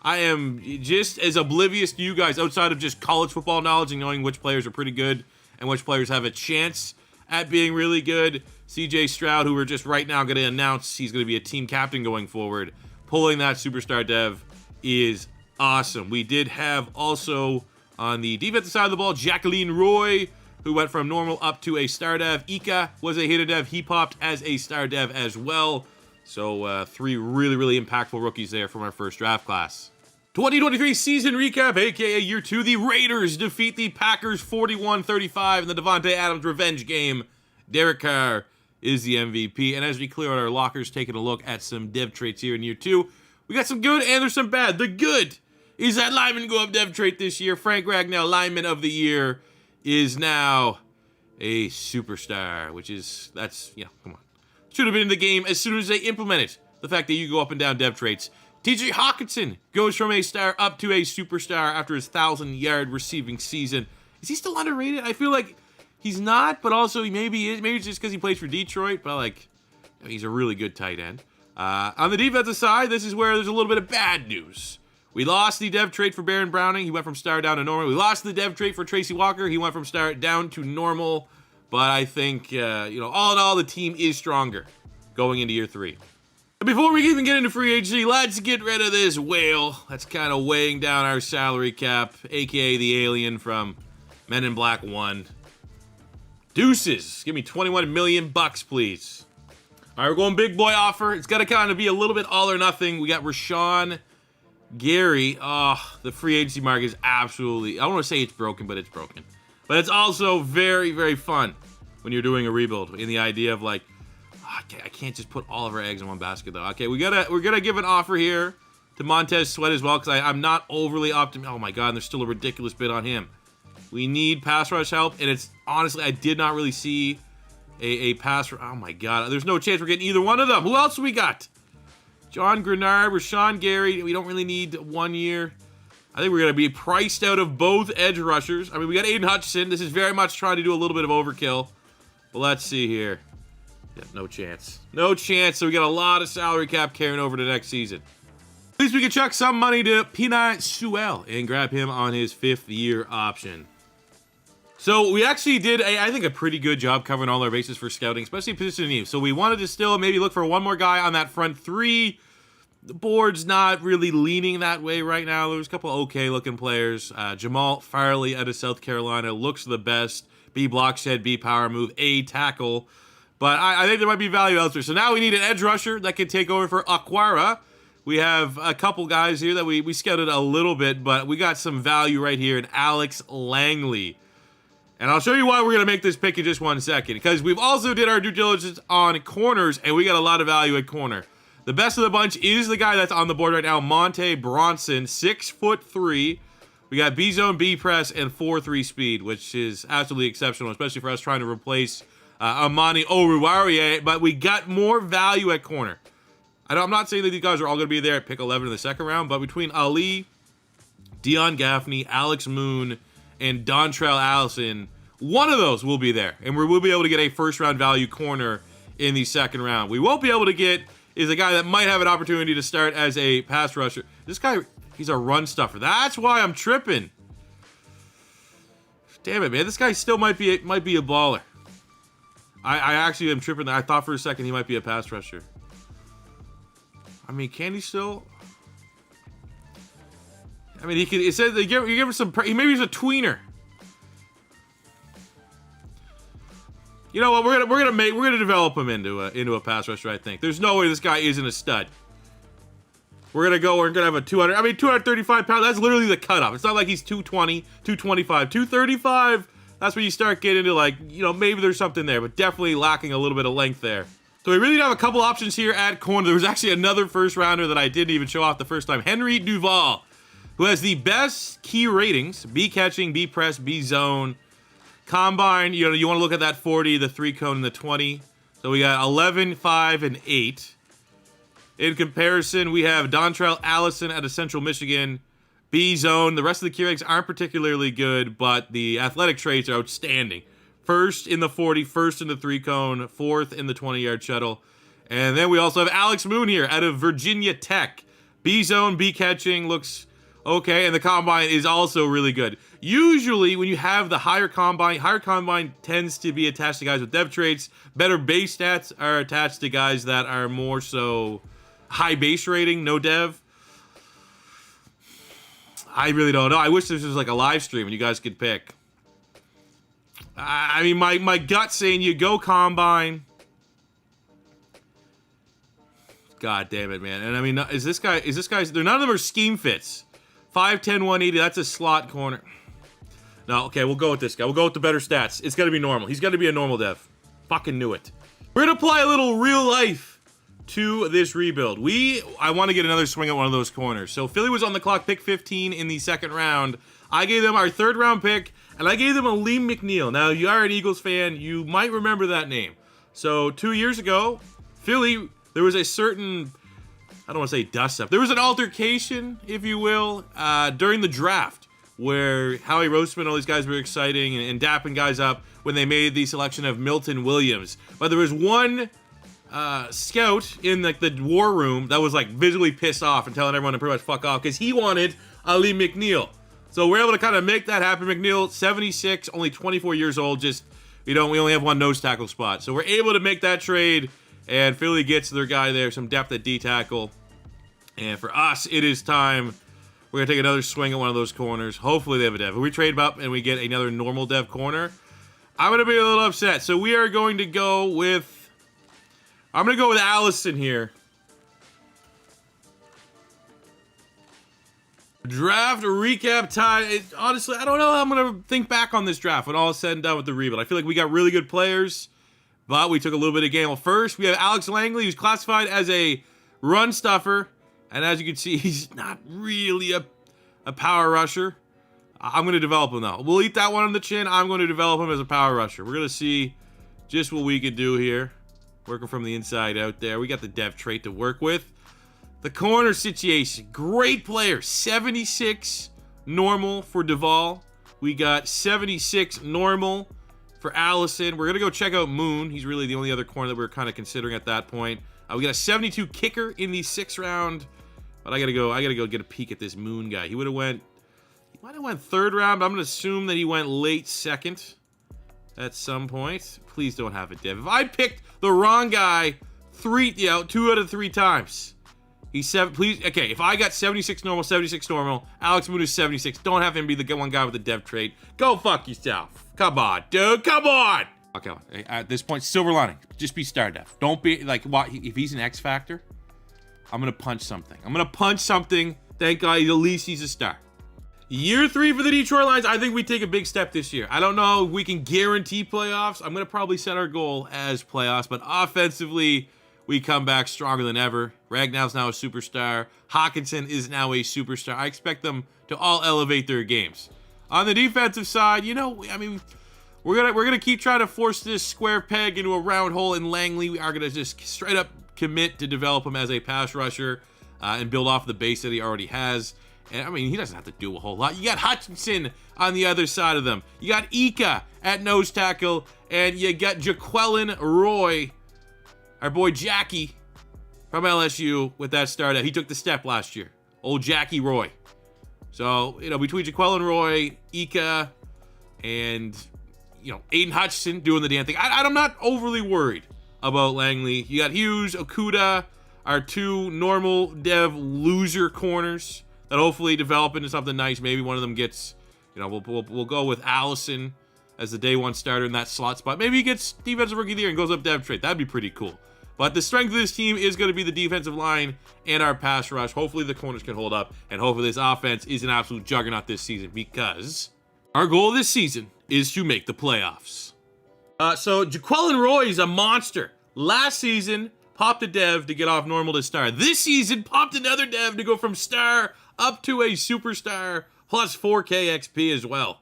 I am just as oblivious to you guys outside of just college football knowledge and knowing which players are pretty good and which players have a chance at being really good. CJ Stroud, who we're just right now going to announce he's going to be a team captain going forward, pulling that superstar dev is awesome. We did have also on the defensive side of the ball, Jacqueline Roy, who went from normal up to a star dev. Ika was a hidden dev. He popped as a star dev as well. So 3 really, really impactful rookies there from our first draft class. 2023 season recap, aka year 2. The Raiders defeat the Packers 41-35 in the Devontae Adams revenge game. Derek Carr is the MVP. And as we clear out our lockers, taking a look at some dev traits here in year 2, we got some good and there's some bad. The good is that lineman go up dev trait this year. Frank Ragnow, lineman of the year, is now a superstar, which is, come on. Should have been in the game as soon as they implemented the fact that you go up and down dev traits. TJ Hockenson goes from a star up to a superstar after his 1,000-yard receiving season. Is he still underrated? I feel like he's not, but also he maybe is. Maybe it's just because he plays for Detroit, but he's a really good tight end. On the defensive side, this is where there's a little bit of bad news. We lost the dev trait for Baron Browning. He went from star down to normal. We lost the dev trait for Tracy Walker. He went from star down to normal. But I think, all in all, the team is stronger going into year 3. Before we even get into free agency, let's get rid of this whale that's kind of weighing down our salary cap, aka the alien from Men in Black 1. Deuces, give me 21 million bucks, please. All right, we're going big boy offer. It's got to kind of be a little bit all or nothing. We got Rashan Gary. The free agency market is absolutely, I don't want to say it's broken, but it's broken. But it's also very, very fun when you're doing a rebuild in the idea of I can't just put all of our eggs in one basket though. Okay, we're gonna give an offer here to Montez Sweat as well because I'm not overly optimistic. Oh my God, and there's still a ridiculous bid on him. We need pass rush help, and it's honestly I did not really see a pass. Oh my God, there's no chance we're getting either one of them. Who else we got? John Grenard, Rashan Gary. We don't really need 1 year. I think we're going to be priced out of both edge rushers. I mean, we got Aidan Hutchinson. This is very much trying to do a little bit of overkill. But let's see here. Yeah, no chance. No chance. So we got a lot of salary cap carrying over to next season. At least we can chuck some money to Penei Sewell and grab him on his 5th-year option. So we actually did, I think, a pretty good job covering all our bases for scouting, especially position need. So we wanted to still maybe look for one more guy on that front 3. The board's not really leaning that way right now. There's a couple okay-looking players. Jamal Farley out of South Carolina looks the best. B block shed, B power move, A tackle. But I think there might be value elsewhere. So now we need an edge rusher that can take over for Aquara. We have a couple guys here that we scouted a little bit, but we got some value right here in Alex Langley. And I'll show you why we're going to make this pick in just 1 second. Because we've also did our due diligence on corners, and we got a lot of value at corner. The best of the bunch is the guy that's on the board right now, Monte Bronson, 6'3". We got B-zone, B-press, and 4.3 speed, which is absolutely exceptional, especially for us trying to replace Amani Oruwariye. But we got more value at corner. I'm not saying that these guys are all going to be there at pick 11 in the second round, but between Ali, Dion Gaffney, Alex Moon, and Dontrell Allison, one of those will be there. And we will be able to get a first-round value corner in the second round. We won't be able to get is a guy that might have an opportunity to start as a pass rusher. This guy, he's a run stuffer. That's why I'm tripping. Damn it, man. This guy still might be a baller. I actually am tripping. I thought for a second he might be a pass rusher. I mean, can he still? I mean, he could. It says you give him some. Maybe he's a tweener. You know what? We're gonna develop him into a pass rusher. I think there's no way this guy isn't a stud. We're gonna have a 235 pound. That's literally the cutoff. It's not like he's 220, 225, 235. That's when you start getting into, like, you know, maybe there's something there, but definitely lacking a little bit of length there. So we really have a couple options here at corner. There was actually another first rounder that I didn't even show off the first time. Henry Duval, who has the best key ratings: B catching, B press, B zone. Combine, you know, you want to look at that 40, the 3 cone, and the 20. So we got 11, 5, and 8. In comparison, we have Dontrell Allison out of Central Michigan, B zone. The rest of the key ratings aren't particularly good, but the athletic traits are outstanding. First in the 40, first in the 3 cone, fourth in the 20-yard shuttle. And then we also have Alex Moon here out of Virginia Tech. B zone, B catching, looks okay, and the combine is also really good. Usually, when you have the higher combine tends to be attached to guys with dev traits. Better base stats are attached to guys that are more so high base rating, no dev. I really don't know. I wish this was like a live stream and you guys could pick. I mean, my gut saying you go combine. God damn it, man. And I mean, is this guy's, none of them are scheme fits. 5'10", 180, that's a slot corner. No, okay, we'll go with this guy. We'll go with the better stats. It's gonna be normal. He's gonna be a normal dev. Fucking knew it. We're gonna apply a little real life to this rebuild. I want to get another swing at one of those corners. So Philly was on the clock, pick 15 in the second round. I gave them our 3rd round pick, and I gave them a Lee McNeil. Now, you are an Eagles fan, you might remember that name. So 2 years ago, Philly, there was a certain, I don't want to say dust up, there was an altercation, if you will, during the draft, where Howie Roseman, all these guys were exciting and dapping guys up when they made the selection of Milton Williams. But there was one scout in like the war room that was like visually pissed off and telling everyone to pretty much fuck off because he wanted Ali McNeil. So we're able to kind of make that happen. McNeil, 76, only 24 years old. Just, we only have one nose tackle spot. So we're able to make that trade, and Philly gets their guy there, some depth at D tackle. And for us, it is time. We're gonna take another swing at one of those corners. Hopefully they have a dev. If we trade up and we get another normal dev corner, I'm gonna be a little upset. So we are going to go with, I'm going to go with Allison here. Draft recap time. Honestly, I don't know how I'm going to think back on this draft when all is said and done with the rebuild. I feel like we got really good players, but we took a little bit of gamble. First, we have Alex Langley, who's classified as a run stuffer. And as you can see, he's not really a power rusher. I'm going to develop him, though. We'll eat that one on the chin. I'm going to develop him as a power rusher. We're going to see just what we can do here. Working from the inside out there. We got the dev trait to work with. The corner situation. Great player. 76 normal for Duval. We got 76 normal for Allison. We're going to go check out Moon. He's really the only other corner that we were kind of considering at that point. We got a 72 kicker in the 6th round. But I gotta go get a peek at this Moon guy. He might have went 3rd round, but I'm going to assume that he went late 2nd at some point. Please don't have a dev. If I picked the wrong guy 2 out of 3 times, please, okay, if I got 76 normal, Alex Moon is 76. Don't have him be the one guy with the dev trait. Go fuck yourself. Come on, dude, come on. Okay, at this point, silver lining. Just be star dev. Don't be, like, if he's an X factor, I'm going to punch something. Thank God, at least he's a star. Year 3 for the Detroit Lions. I think we take a big step this year. I don't know if we can guarantee playoffs. I'm going to probably set our goal as playoffs, but offensively, we come back stronger than ever. Ragnow's now a superstar. Hockenson is now a superstar. I expect them to all elevate their games. On the defensive side, I mean, we're gonna keep trying to force this square peg into a round hole in Langley. We are gonna just straight up commit to develop him as a pass rusher and build off the base that he already has. And I mean, he doesn't have to do a whole lot. You got Hutchinson on the other side of them. You got Ika at nose tackle, and you got Jaquelin Roy, our boy Jackie from LSU with that start. He took the step last year. Old Jackie Roy. So, between Jaquelin Roy, Ika, and, Aidan Hutchinson doing the damn thing, I'm not overly worried about Langley. You got Hughes, Okuda, our 2 normal dev loser corners that hopefully develop into something nice. Maybe one of them gets, we'll go with Allison as the day 1 starter in that slot spot. Maybe he gets defensive rookie of the year and goes up dev trait. That'd be pretty cool. But the strength of this team is going to be the defensive line and our pass rush. Hopefully the corners can hold up, and hopefully this offense is an absolute juggernaut this season, because our goal this season is to make the playoffs. So Jaquelin Roy is a monster. Last season, popped a dev to get off normal to star. This season, popped another dev to go from star up to a superstar, plus 4K XP as well.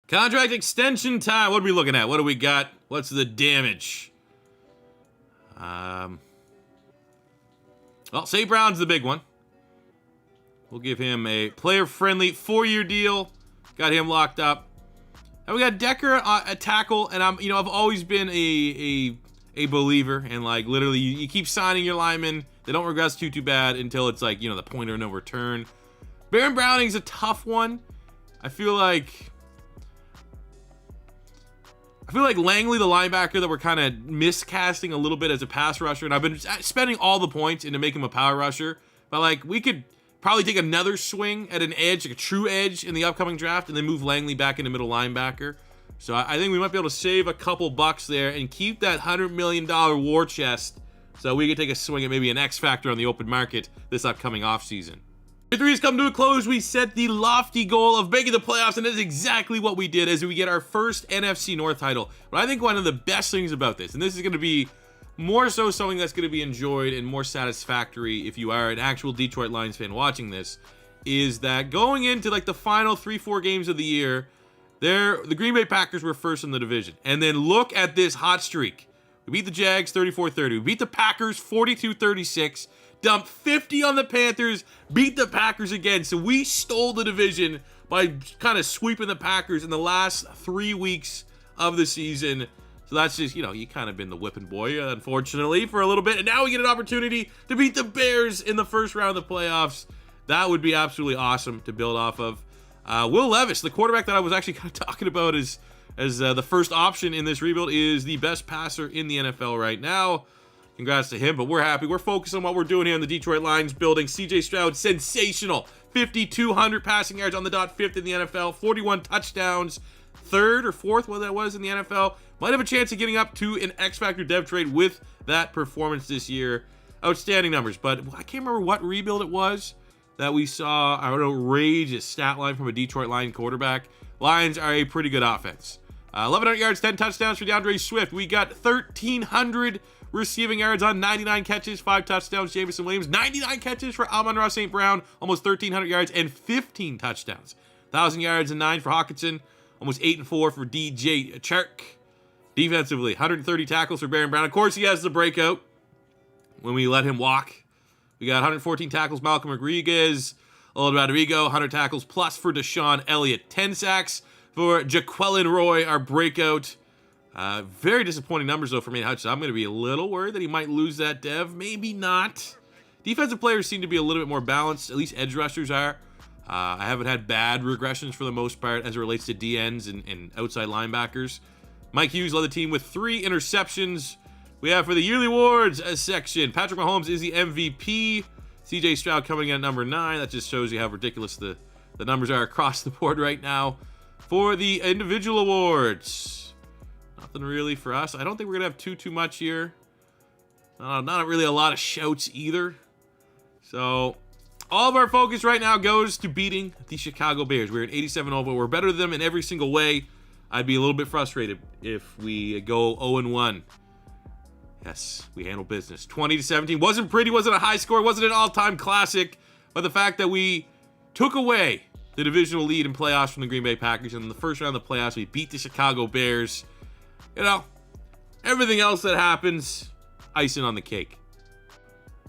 Contract extension time. What are we looking at? What do we got? What's the damage? Well, St. Brown's the big one. We'll give him a player-friendly 4-year deal. Got him locked up. And we got Decker at tackle, and I've always been a believer in, like, literally you keep signing your linemen. They don't regress too bad until it's like, the point of no return. Baron Browning's a tough one. I feel like Langley, the linebacker that we're kind of miscasting a little bit as a pass rusher, and I've been spending all the points into making him a power rusher, but like we could probably take another swing at an edge, like a true edge in the upcoming draft, and then move Langley back into middle linebacker. So I think we might be able to save a couple bucks there and keep that $100 million war chest so we could take a swing at maybe an X factor on the open market this upcoming offseason. Year 3 has come to a close. We set the lofty goal of making the playoffs, and that's exactly what we did as we get our first NFC North title. But I think one of the best things about this, and this is going to be more so something that's going to be enjoyed and more satisfactory if you are an actual Detroit Lions fan watching this, is that going into like the final 3-4 games of the year, the Green Bay Packers were first in the division. And then look at this hot streak. We beat the Jags 34-30. We beat the Packers 42-36. Dumped 50 on the Panthers, beat the Packers again. So we stole the division by kind of sweeping the Packers in the last 3 weeks of the season. So that's just, you kind of been the whipping boy, unfortunately, for a little bit. And now we get an opportunity to beat the Bears in the first round of the playoffs. That would be absolutely awesome to build off of. Will Levis, the quarterback that I was actually kind of talking about as the first option in this rebuild, is the best passer in the NFL right now. Congrats to him, but we're happy. We're focused on what we're doing here in the Detroit Lions building. CJ Stroud, sensational. 5,200 passing yards on the dot, 5th in the NFL. 41 touchdowns, 3rd or 4th, what that was in the NFL. Might have a chance of getting up to an X Factor dev trade with that performance this year. Outstanding numbers, but I can't remember what rebuild it was that we saw an outrageous stat line from a Detroit Lion quarterback. Lions are a pretty good offense. 1,100 yards, 10 touchdowns for DeAndre Swift. We got 1,300 receiving yards on 99 catches, 5 touchdowns. Jameson Williams, 99 catches for Amon-Ra St. Brown, almost 1,300 yards and 15 touchdowns. 1,000 yards and 9 for Hockenson, almost 8 and 4 for DJ Chark. Defensively, 130 tackles for Baron Brown. Of course, he has the breakout when we let him walk. We got 114 tackles, Malcolm Rodriguez. Old Rodrigo, 100 tackles plus for Deshaun Elliott. 10 sacks for Jaquelin Roy, our breakout. Very disappointing numbers, though, for me. Hutchinson. I'm going to be a little worried that he might lose that dev. Maybe not. Defensive players seem to be a little bit more balanced. At least edge rushers are. I haven't had bad regressions for the most part as it relates to DNs and outside linebackers. Mike Hughes led the team with 3 interceptions. We have for the yearly awards section, Patrick Mahomes is the MVP. CJ Stroud coming in at number 9. That just shows you how ridiculous the numbers are across the board right now. For the individual awards, nothing really for us. I don't think we're going to have too much here. Not really a lot of shouts either. So all of our focus right now goes to beating the Chicago Bears. We're at 87-0, but we're better than them in every single way. I'd be a little bit frustrated if we go 0-1. Yes, we handle business. 20-17. Wasn't pretty, wasn't a high score, wasn't an all-time classic, but the fact that we took away the divisional lead in playoffs from the Green Bay Packers, and in the first round of the playoffs, we beat the Chicago Bears. Everything else that happens, icing on the cake.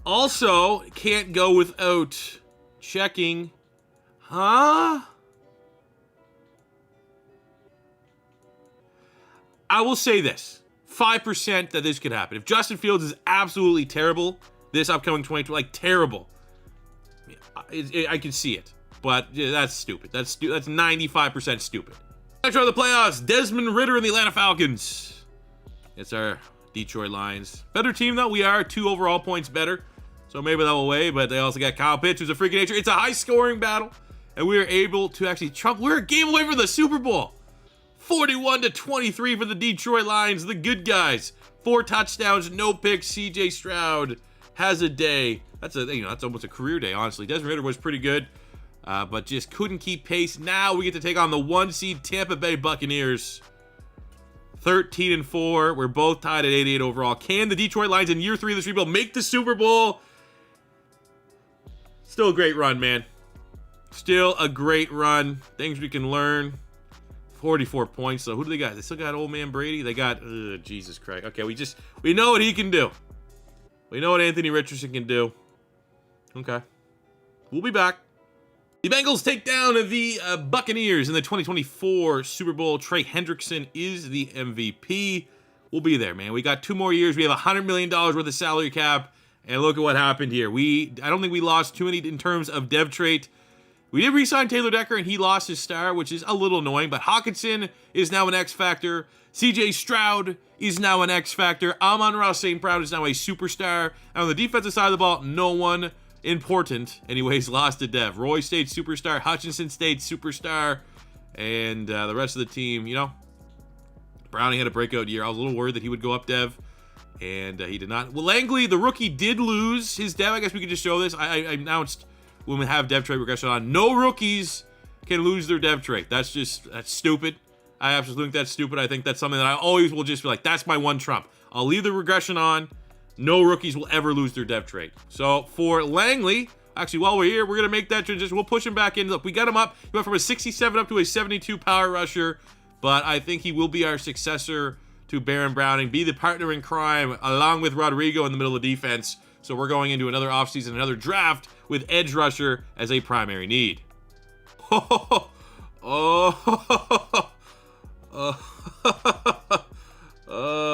Also, can't go without checking, I will say this, 5% that this could happen. If Justin Fields is absolutely terrible this upcoming 2020, terrible, I can see it. But yeah, that's stupid. That's 95% stupid. Next round of the playoffs, Desmond Ridder and the Atlanta Falcons. It's our Detroit Lions. Better team, though. We are 2 overall points better. So maybe that will weigh, but they also got Kyle Pitts, who's a freak of nature. It's a high-scoring battle, and we are able to actually trump. We're a game away from the Super Bowl. 41-23 for the Detroit Lions, the good guys. 4 touchdowns, no picks. CJ Stroud has a day. That's almost a career day, honestly. Desmond Ridder was pretty good, but just couldn't keep pace. Now we get to take on the 1 seed Tampa Bay Buccaneers. 13-4. We're both tied at 88 overall. Can the Detroit Lions in year 3 of this rebuild make the Super Bowl? Still a great run, man. Still a great run. Things we can learn. 44 points. So who do they got? They still got old man Brady. They got Jesus Christ. Okay, we know what he can do. We know what Anthony Richardson can do. Okay. We'll be back. The Bengals take down the Buccaneers in the 2024 Super Bowl. Trey Hendrickson is the MVP. We'll be there, man. We got 2 more years. We have $100 million worth of salary cap. And look at what happened here. I don't think we lost too many in terms of dev trait. We did re-sign Taylor Decker, and he lost his star, which is a little annoying. But Hockenson is now an X Factor. CJ Stroud is now an X Factor. Amon-Ra St. Brown is now a superstar. And on the defensive side of the ball, no one important, anyways, lost to dev. Roy stayed superstar. Hutchinson stayed superstar. And the rest of the team, Browning had a breakout year. I was a little worried that he would go up dev. And he did not. Well, Langley, the rookie, did lose his dev. I guess we could just show this. I announced when we have dev trait regression on, no rookies can lose their dev trait. That's stupid. I absolutely think that's stupid. I think that's something that I always will just be like, that's my one trump. I'll leave the regression on. No rookies will ever lose their dev trait. So for Langley, actually, while we're here, we're going to make that transition. We'll push him back in. Look, we got him up. He went from a 67 up to a 72 power rusher. But I think he will be our successor to Baron Browning, be the partner in crime along with Rodrigo in the middle of defense. So we're going into another offseason, another draft with edge rusher as a primary need. The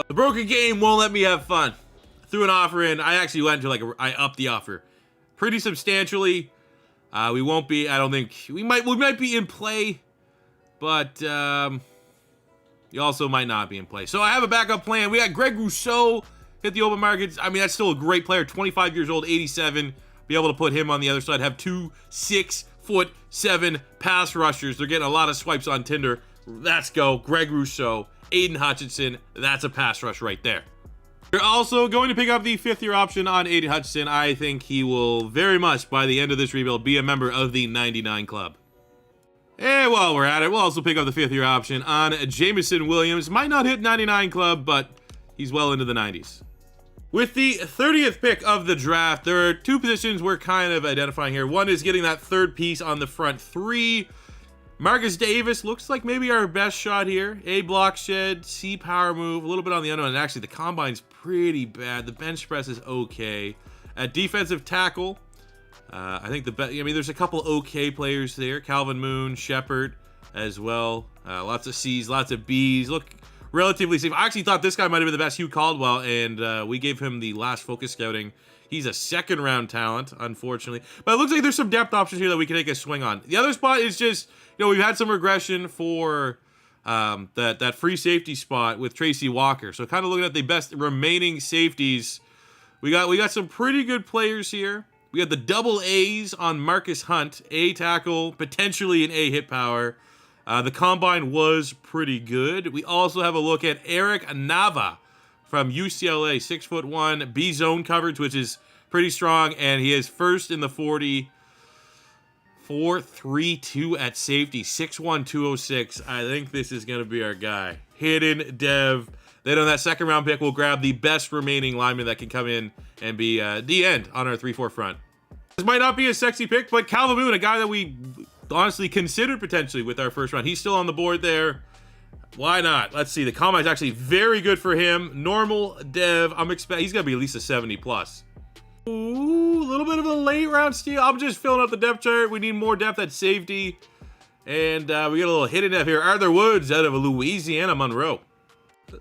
broken game won't let me have fun. Threw an offer in. I actually went to I upped the offer pretty substantially. We won't be. I don't think we might be in play, but you also might not be in play. So I have a backup plan. We got Greg Rousseau hit the open markets. I mean, that's still a great player. 25 years old, 87. Be able to put him on the other side. Have 2 6'7" pass rushers. They're getting a lot of swipes on Tinder. Let's go. Greg Rousseau, Aidan Hutchinson. That's a pass rush right there. We're also going to pick up the 5th-year option on Aidan Hutchinson. I think he will very much, by the end of this rebuild, be a member of the 99 club. And while we're at it, we'll also pick up the 5th-year option on Jameson Williams. Might not hit 99 club, but he's well into the 90s. With the 30th pick of the draft, there are 2 positions we're kind of identifying here. One is getting that 3rd piece on the front 3. Marcus Davis looks like maybe our best shot here. A block shed, C power move, a little bit on the unknown. And actually, the combine's pretty bad. The bench press is okay. At defensive tackle, I think there's a couple okay players there. Calvin Moon, Shepard as well. Lots of C's, lots of B's. Look relatively safe. I actually thought this guy might have been the best, Hugh Caldwell, and we gave him the last focus scouting. He's a 2nd-round talent, unfortunately. But it looks like there's some depth options here that we can take a swing on. The other spot is just, we've had some regression for that free safety spot with Tracy Walker. So kind of looking at the best remaining safeties, we got some pretty good players here. We got the double A's on Marcus Hunt, A tackle, potentially an A hit power. The combine was pretty good. We also have a look at Eric Nava from UCLA, 6'1", B zone coverage, which is pretty strong, and he is first in the 40, 4.32 at safety, 6'1", 206. I think this is going to be our guy. Hidden dev. Then on that 2nd-round pick, we'll grab the best remaining lineman that can come in and be the end on our 3-4 front. This might not be a sexy pick, but Calvin Moon, a guy that we honestly considered potentially with our 1st round. He's still on the board there. Why not? Let's see. The combine's actually very good for him. Normal dev. He's going to be at least a 70+. Ooh, a little bit of a late round steal. I'm just filling out the depth chart. We need more depth at safety. And we got a little hidden depth here. Arthur Woods out of Louisiana Monroe.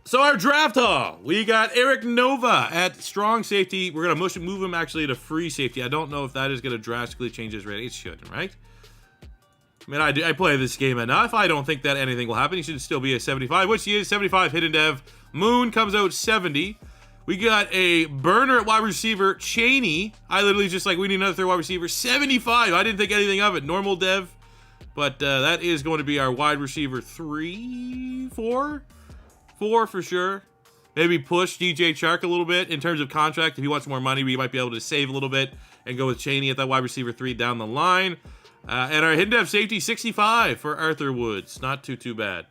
So our draft haul. We got Eric Nova at strong safety. We're going to move him actually to free safety. I don't know if that is going to drastically change his rating. It shouldn't, right? I mean, I play this game enough. I don't think that anything will happen. He should still be a 75, which he is. 75 hidden dev. Moon comes out 70. We got a burner at wide receiver, Chaney. I literally just we need another 3rd wide receiver. 75. I didn't think anything of it. Normal dev. But that is going to be our wide receiver 3, 4? 4 for sure. maybe push DJ Chark a little bit in terms of contract. If he wants more money, we might be able to save a little bit and go with Chaney at that wide receiver 3 down the line. And our hidden depth safety, 65 for Arthur Woods. Not too bad.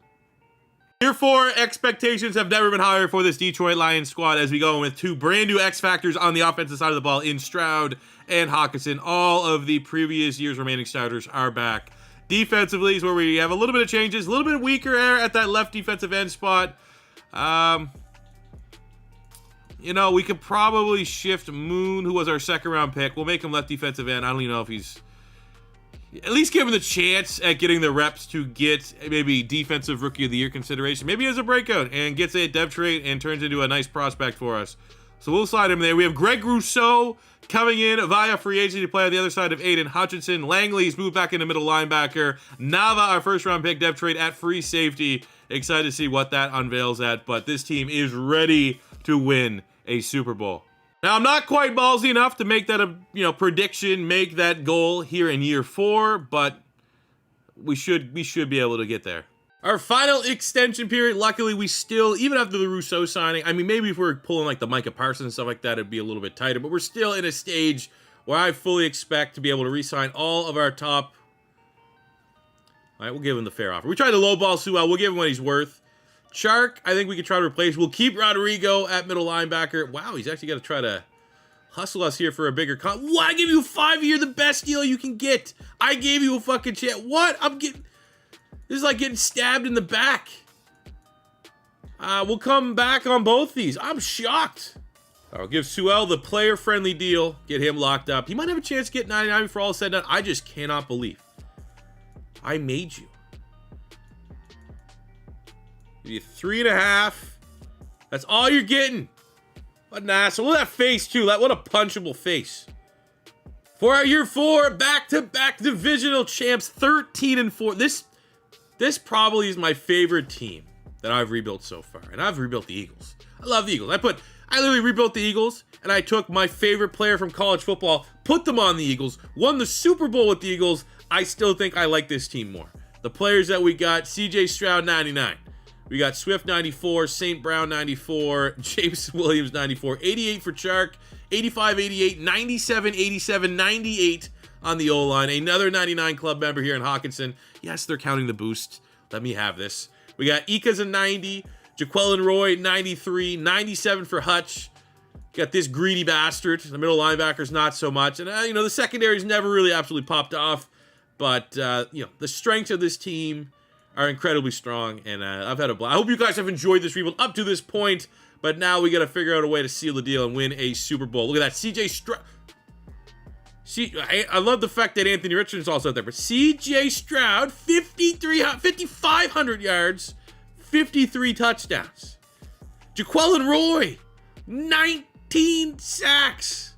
Year 4 expectations have never been higher for this Detroit Lions squad as we go with 2 brand new X factors on the offensive side of the ball in Stroud and Hockenson. All of the previous year's remaining starters are back. Defensively is where we have a little bit of changes, a little bit weaker at that left defensive end spot. You know, we could probably shift Moon, who was our second round pick. We'll make him left defensive end. I don't even know if he's... At least give him the chance at getting the reps to get maybe defensive rookie of the year consideration. Maybe he has a breakout and gets a depth trait and turns into a nice prospect for us. So we'll slide him there. We have Greg Rousseau coming in via free agency to play on the other side of Aidan Hutchinson. Langley's moved back into middle linebacker. Nava, our first round pick, depth trait at free safety. Excited to see what that unveils at. But this team is ready to win a Super Bowl. Now, I'm not quite ballsy enough to make that a prediction, make that goal here in year 4, but we should be able to get there. Our final extension period, luckily we still, even after the Rousseau signing, I mean, maybe if we're pulling like the Micah Parsons and stuff like that, it'd be a little bit tighter, but we're still in a stage where I fully expect to be able to re-sign all of our top. All right, we'll give him the fair offer. We tried to lowball Sewell. We'll give him what he's worth. Chark, I think we could try to replace. We'll keep Rodrigo at middle linebacker. Wow, he's actually got to try to hustle us here for a bigger con. What? I gave you a 5-year, the best deal you can get. I gave you a fucking chance. What? This is like getting stabbed in the back. We'll come back on both these. I'm shocked. I'll give Sewell the player-friendly deal. Get him locked up. He might have a chance to get 99 for all said and done. I just cannot believe I made you. Give you 3.5. That's all you're getting. What an asshole. Look at that face, too. What a punchable face. For our year 4, back-to-back divisional champs, 13-4. This probably is my favorite team that I've rebuilt so far. And I've rebuilt the Eagles. I love the Eagles. I literally rebuilt the Eagles, and I took my favorite player from college football, put them on the Eagles, won the Super Bowl with the Eagles. I still think I like this team more. The players that we got, CJ Stroud, 99. We got Swift 94, St. Brown 94, Jameson Williams 94, 88 for Chark, 85, 88, 97, 87, 98 on the O-line. Another 99 club member here in Hockenson. Yes, they're counting the boost. Let me have this. We got Ika's a 90, Jaquelin Roy 93, 97 for Hutch. Got this greedy bastard. The middle linebacker's not so much. And, the secondary's never really absolutely popped off. But, the strengths of this team are incredibly strong, and I've had a blast. I hope you guys have enjoyed this rebuild up to this point, but now we got to figure out a way to seal the deal and win a Super Bowl. Look at that, CJ Stroud. I love the fact that Anthony Richardson's also out there, but CJ Stroud, 5,500 yards, 53 touchdowns. Jaquelin Roy, 19 sacks.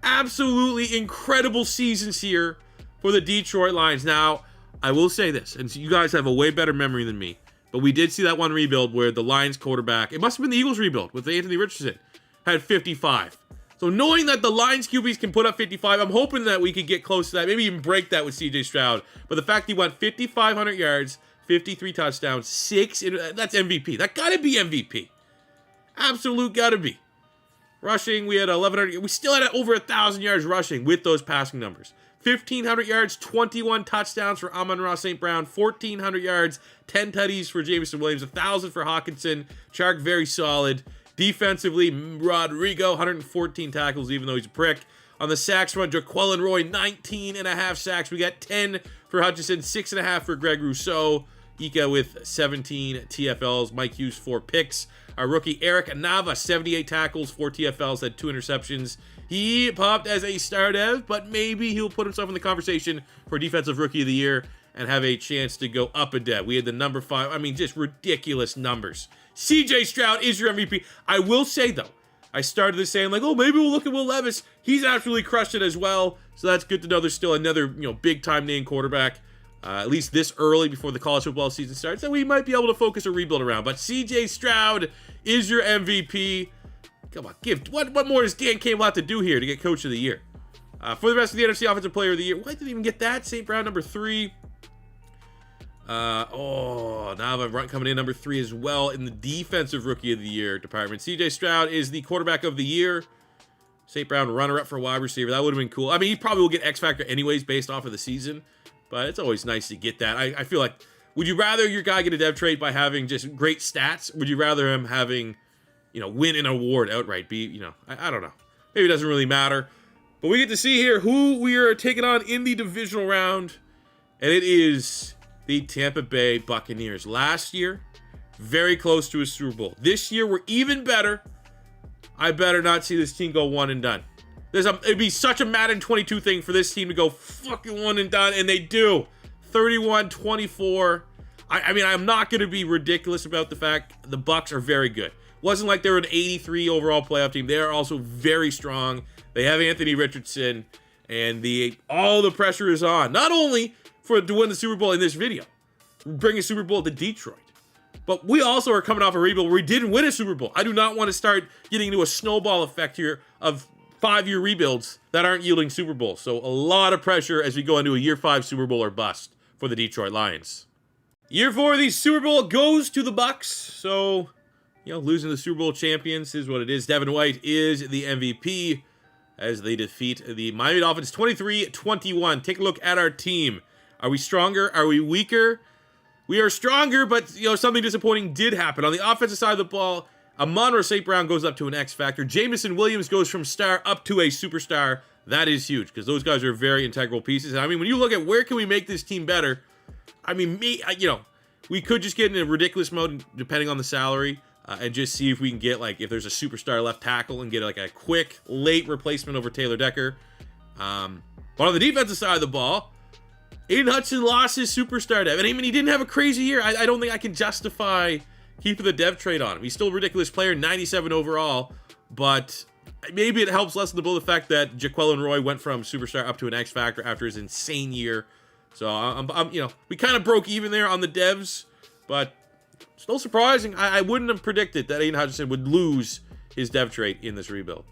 Absolutely incredible seasons here for the Detroit Lions. Now, I will say this, and you guys have a way better memory than me, but we did see that one rebuild where the Lions quarterback, it must have been the Eagles rebuild with Anthony Richardson, had 55. So knowing that the Lions QBs can put up 55, I'm hoping that we could get close to that, maybe even break that with CJ Stroud. But the fact he went 5,500 yards, 53 touchdowns, that's MVP. That gotta be MVP. Absolute gotta be. Rushing, we had 1,100, we still had over 1,000 yards rushing with those passing numbers. 1,500 yards, 21 touchdowns for Amon-Ra St. Brown, 1,400 yards, 10 tutties for Jameson Williams, 1,000 for Hockenson. Chark, very solid. Defensively, Rodrigo, 114 tackles, even though he's a prick. On the sacks front, Jaquelin Roy, 19.5 sacks. We got 10 for Hutchinson, 6.5 for Greg Rousseau. Ika with 17 TFLs. Mike Hughes, 4 picks. Our rookie, Eric Nava, 78 tackles, 4 TFLs, had 2 interceptions. He popped as a star dev, but maybe he'll put himself in the conversation for Defensive Rookie of the Year and have a chance to go up a dev. We had the number 5. I mean, just ridiculous numbers. CJ Stroud is your MVP. I will say, though, I started this saying, like, oh, maybe we'll look at Will Levis. He's absolutely crushed it as well. So that's good to know there's still another, big-time name quarterback, at least this early before the college football season starts, that we might be able to focus a rebuild around. But CJ Stroud is your MVP. Come on, what more does Dan Campbell have to do here to get Coach of the Year? For the rest of the NFC Offensive Player of the Year, why didn't even get that? St. Brown, number 3. Now I'm coming in number 3 as well in the defensive rookie of the year department. CJ Stroud is the quarterback of the year. St. Brown runner-up for wide receiver. That would have been cool. I mean, he probably will get X Factor anyways based off of the season, but it's always nice to get that. I feel like, would you rather your guy get a dev trait by having just great stats? Would you rather him having, win an award outright? I don't know. Maybe it doesn't really matter. But we get to see here who we are taking on in the divisional round, and it is the Tampa Bay Buccaneers. Last year, very close to a Super Bowl. This year, we're even better. I better not see this team go one and done. It'd be such a Madden 22 thing for this team to go fucking one and done, and they do. 31-24. I mean, I'm not going to be ridiculous about the fact the Bucs are very good. Wasn't like they were an 83 overall playoff team. They are also very strong. They have Anthony Richardson, and all the pressure is on. Not only to win the Super Bowl in this video, bring a Super Bowl to Detroit, but we also are coming off a rebuild where we didn't win a Super Bowl. I do not want to start getting into a snowball effect here of 5-year rebuilds that aren't yielding Super Bowls. So a lot of pressure as we go into a year 5 Super Bowl or bust for the Detroit Lions. Year 4 of the Super Bowl goes to the Bucs. So, losing the Super Bowl champions is what it is. Devin White is the MVP as they defeat the Miami Dolphins 23-21. Take a look at our team. Are we stronger? Are we weaker? We are stronger, but something disappointing did happen. On the offensive side of the ball, Amon-Ra St. Brown goes up to an X Factor. Jameson Williams goes from star up to a superstar. That is huge because those guys are very integral pieces. And I mean, when you look at where can we make this team better, I mean, we could just get in a ridiculous mode depending on the salary and just see if we can get, if there's a superstar left tackle and get, a quick, late replacement over Taylor Decker. But on the defensive side of the ball, Aidan Hutchinson lost his superstar dev. And I mean, he didn't have a crazy year. I don't think I can justify keeping the dev trade on him. He's still a ridiculous player, 97 overall. But maybe it helps lessen the blow of the fact that Jaquelin Roy went from superstar up to an X Factor after his insane year. So, we kind of broke even there on the devs. But still surprising. I wouldn't have predicted that Aidan Hutchinson would lose his dev trait in this rebuild.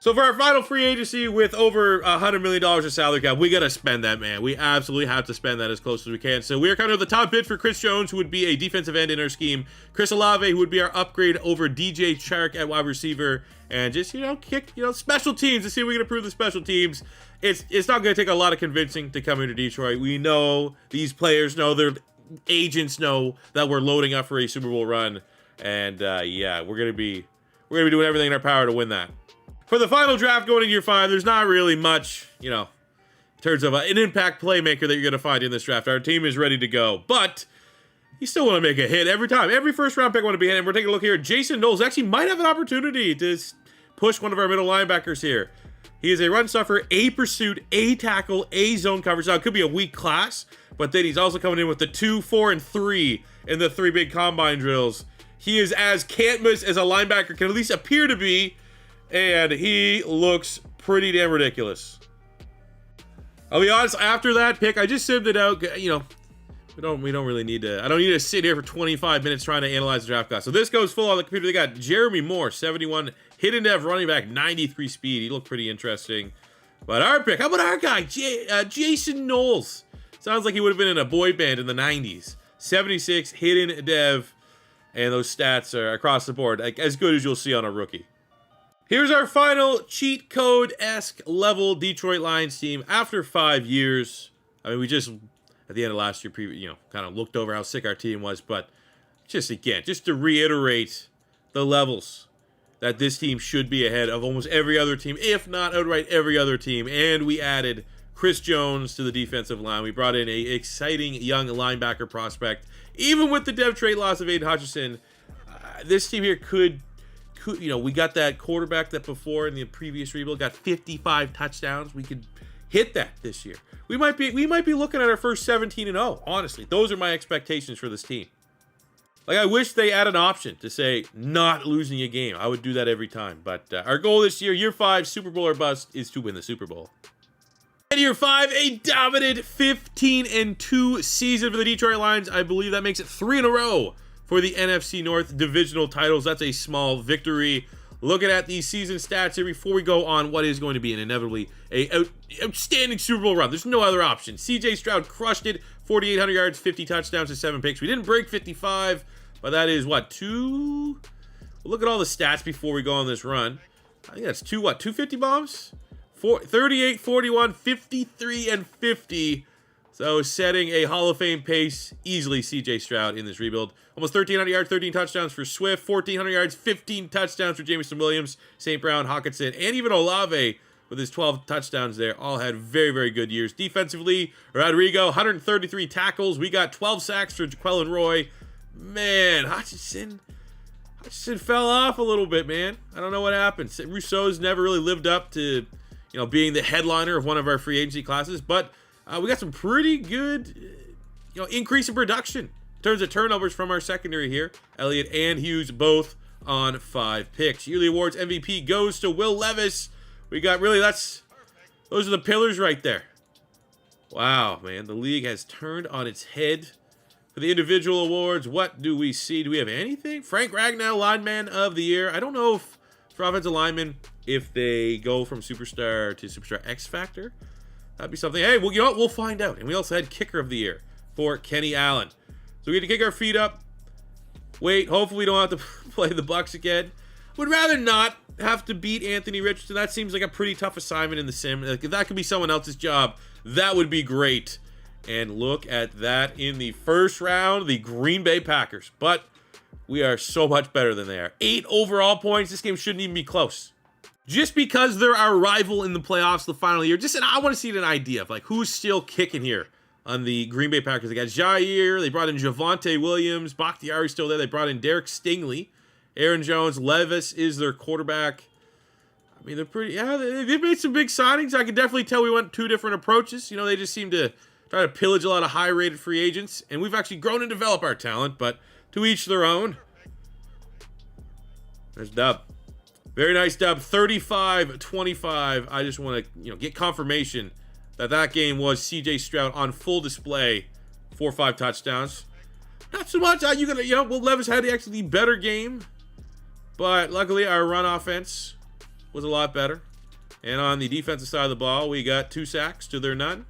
So for our final free agency with over $100 million of salary cap, we got to spend that, man. We absolutely have to spend that as close as we can. So we are kind of the top bid for Chris Jones, who would be a defensive end in our scheme. Chris Olave, who would be our upgrade over DJ Chark at wide receiver. And just, kick, special teams to see if we can improve the special teams. It's not going to take a lot of convincing to come into Detroit. We know, these players know, their agents know that we're loading up for a Super Bowl run. And we're going to be doing everything in our power to win that. For the final draft going into year 5, there's not really much, in terms of an impact playmaker that you're going to find in this draft. Our team is ready to go, but you still want to make a hit every time. Every first-round pick want to be hit, and we're taking a look here. Jason Knowles actually might have an opportunity to push one of our middle linebackers here. He is a run stuffer, a pursuit, a tackle, a zone coverage. Now, it could be a weak class, but then he's also coming in with the 2, 4, and 3 in the 3 big combine drills. He is as can't-miss as a linebacker can at least appear to be, and he looks pretty damn ridiculous. I'll be honest, after that pick, I just simmed it out. We don't really need to. I don't need to sit here for 25 minutes trying to analyze the draft class. So this goes full on the computer. They got Jeremy Moore, 71 hidden dev running back, 93 speed. He looked pretty interesting. But our pick, how about our guy, Jason Knowles? Sounds like he would have been in a boy band in the 90s. 76 hidden dev, and those stats are across the board, as good as you'll see on a rookie. Here's our final cheat code-esque level Detroit Lions team after 5 years. I mean, we just, at the end of last year, kind of looked over how sick our team was. But just to reiterate the levels that this team should be ahead of almost every other team, if not outright every other team. And we added Chris Jones to the defensive line. We brought in a exciting young linebacker prospect. Even with the dev trait loss of Aidan Hutchinson, this team here could, we got that quarterback that before in the previous rebuild got 55 touchdowns. We could hit that this year. We might be looking at our first 17-0. Honestly, those are my expectations for this team. I wish they had an option to say not losing a game. I would do that every time. But our goal this year, year 5, Super Bowl or bust, is to win the Super Bowl. And year 5, a dominant 15-2 season for the Detroit Lions. I believe that makes it 3 in a row for the NFC North divisional titles. That's a small victory. Looking at the season stats here before we go on what is going to be an inevitably outstanding Super Bowl run. There's no other option. CJ Stroud crushed it. 4,800 yards, 50 touchdowns, and 7 picks. We didn't break 55, but that is, what, two? Look at all the stats before we go on this run. I think that's 250 bombs? 38, 41, 53, and 50. So setting a Hall of Fame pace easily, CJ Stroud in this rebuild. Almost 1,300 yards, 13 touchdowns for Swift. 1,400 yards, 15 touchdowns for Jameson Williams, St. Brown, Hockenson, and even Olave with his 12 touchdowns there. All had very, very good years. Defensively, Rodrigo, 133 tackles. We got 12 sacks for Jaquelin Roy. Man, Hutchinson fell off a little bit, man. I don't know what happened. Rousseau's never really lived up to, being the headliner of one of our free agency classes, but we got some pretty good, increase in production in terms of turnovers from our secondary here. Elliott and Hughes both on 5 picks. Yearly awards MVP goes to Will Levis. We got those are the pillars right there. Wow, man, the league has turned on its head. For the individual awards, what do we see? Do we have anything? Frank Ragnow, Lineman of the Year. I don't know if for offensive linemen, if they go from Superstar to Superstar X Factor. That'd be something. Hey, well, we'll find out. And we also had Kicker of the Year for Kenny Allen. So we get to kick our feet up. Wait, hopefully we don't have to play the Bucs again. Would rather not have to beat Anthony Richardson. That seems like a pretty tough assignment in the sim. Like, if that could be someone else's job, that would be great. And look at that in the first round, the Green Bay Packers. But we are so much better than they are. 8 overall points. This game shouldn't even be close. Just because they're our rival in the playoffs the final year, I want to see an idea of who's still kicking here on the Green Bay Packers. They got Jair. They brought in Javonte Williams. Bakhtiari's still there. They brought in Derek Stingley. Aaron Jones. Levis is their quarterback. I mean, they're pretty... Yeah, they've made some big signings. I can definitely tell we went 2 different approaches. They just seem to try to pillage a lot of high-rated free agents. And we've actually grown and developed our talent, but to each their own. There's Dub. Very nice dub, 35-25. I just want to, get confirmation that game was CJ Stroud on full display. 4 or 5 touchdowns. Not so much. Levis had actually the better game, but luckily our run offense was a lot better. And on the defensive side of the ball, we got 2 sacks to their none.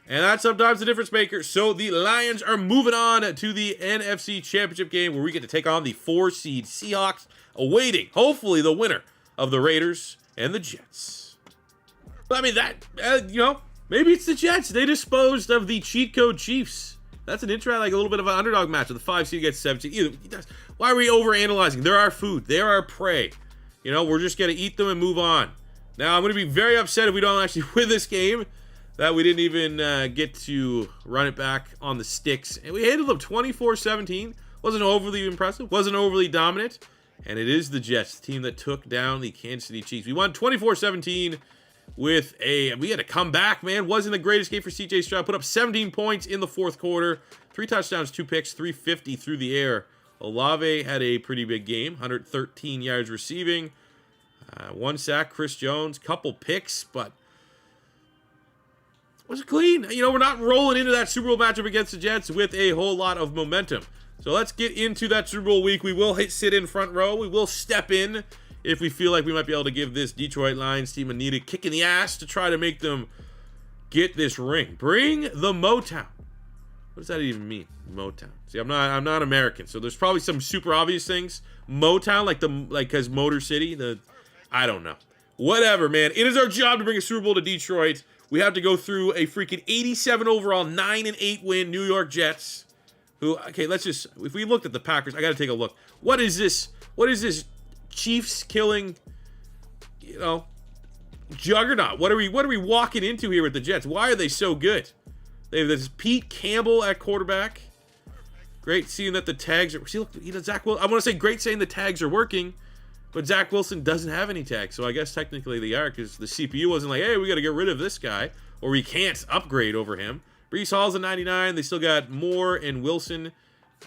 And that's sometimes the difference maker. So the Lions are moving on to the NFC Championship game where we get to take on the 4-seed Seahawks, awaiting, hopefully, the winner of the Raiders and the Jets. But, I mean, maybe it's the Jets. They disposed of the cheat code Chiefs. That's an interesting, a little bit of an underdog match with the 5-seed against 17. Why are we overanalyzing? They're our food. They're our prey. We're just going to eat them and move on. Now, I'm going to be very upset if we don't actually win this game. That we didn't even get to run it back on the sticks. And we handled them 24-17. Wasn't overly impressive. Wasn't overly dominant. And it is the Jets, the team that took down the Kansas City Chiefs. We won 24-17 with we had to come back, man. Wasn't the greatest game for CJ Stroud. Put up 17 points in the fourth quarter. 3 touchdowns, 2 picks, 350 through the air. Olave had a pretty big game. 113 yards receiving. 1 sack, Chris Jones. Couple picks, but was clean. We're not rolling into that Super Bowl matchup against the Jets with a whole lot of momentum. So let's get into that Super Bowl week. We will sit in front row. We will step in if we feel like we might be able to give this Detroit Lions team a needed kick in the ass to try to make them get this ring. Bring the Motown. What does that even mean? Motown. See, I'm not American, so there's probably some super obvious things. Motown, because Motor City. I don't know. Whatever, man. It is our job to bring a Super Bowl to Detroit. We have to go through a freaking 87 overall, 9-8 win New York Jets. If we looked at the Packers, I got to take a look. What is this? What is this Chiefs killing, juggernaut? What are we walking into here with the Jets? Why are they so good? They have this Pete Campbell at quarterback. Great seeing that the tags are. See, look, Zach Wilson. I want to say great saying the tags are working. But Zach Wilson doesn't have any tags, so I guess technically they are, because the CPU wasn't like, hey, we got to get rid of this guy, or we can't upgrade over him. Breece Hall's a 99. They still got Moore and Wilson.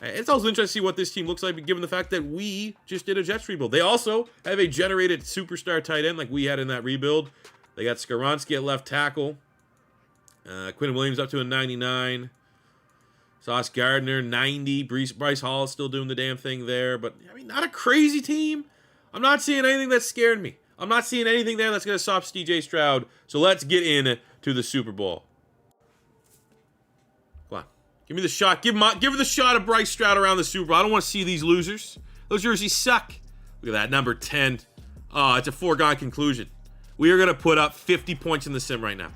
It's also interesting to see what this team looks like, given the fact that we just did a Jets rebuild. They also have a generated superstar tight end like we had in that rebuild. They got Skoronski at left tackle. Quinn Williams up to a 99. Sauce Gardner, 90. Bryce Hall is still doing the damn thing there. But, not a crazy team. I'm not seeing anything that scared me. I'm not seeing anything there that's going to stop CJ Stroud. So let's get in to the Super Bowl. Come on. Give me the shot. Give her the shot of Bryce Stroud around the Super Bowl. I don't want to see these losers. Those jerseys suck. Look at that, number 10. Oh, it's a foregone conclusion. We are going to put up 50 points in the sim right now.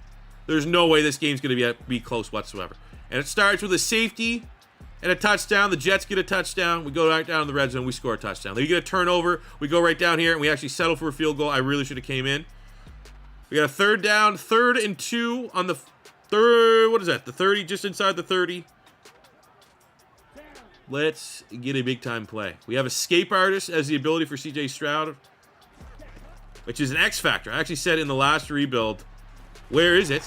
There's no way this game's going to be close whatsoever. And it starts with a safety and a touchdown. The Jets get a touchdown. We go right down in the red zone. We score a touchdown. They get a turnover. We go right down here, and we actually settle for a field goal. I really should have came in. We got a third down, 3rd and 2 on the third. What is that? The 30, just inside the 30. Let's get a big-time play. We have Escape Artist as the ability for CJ Stroud, which is an X factor. I actually said in the last rebuild, where is it?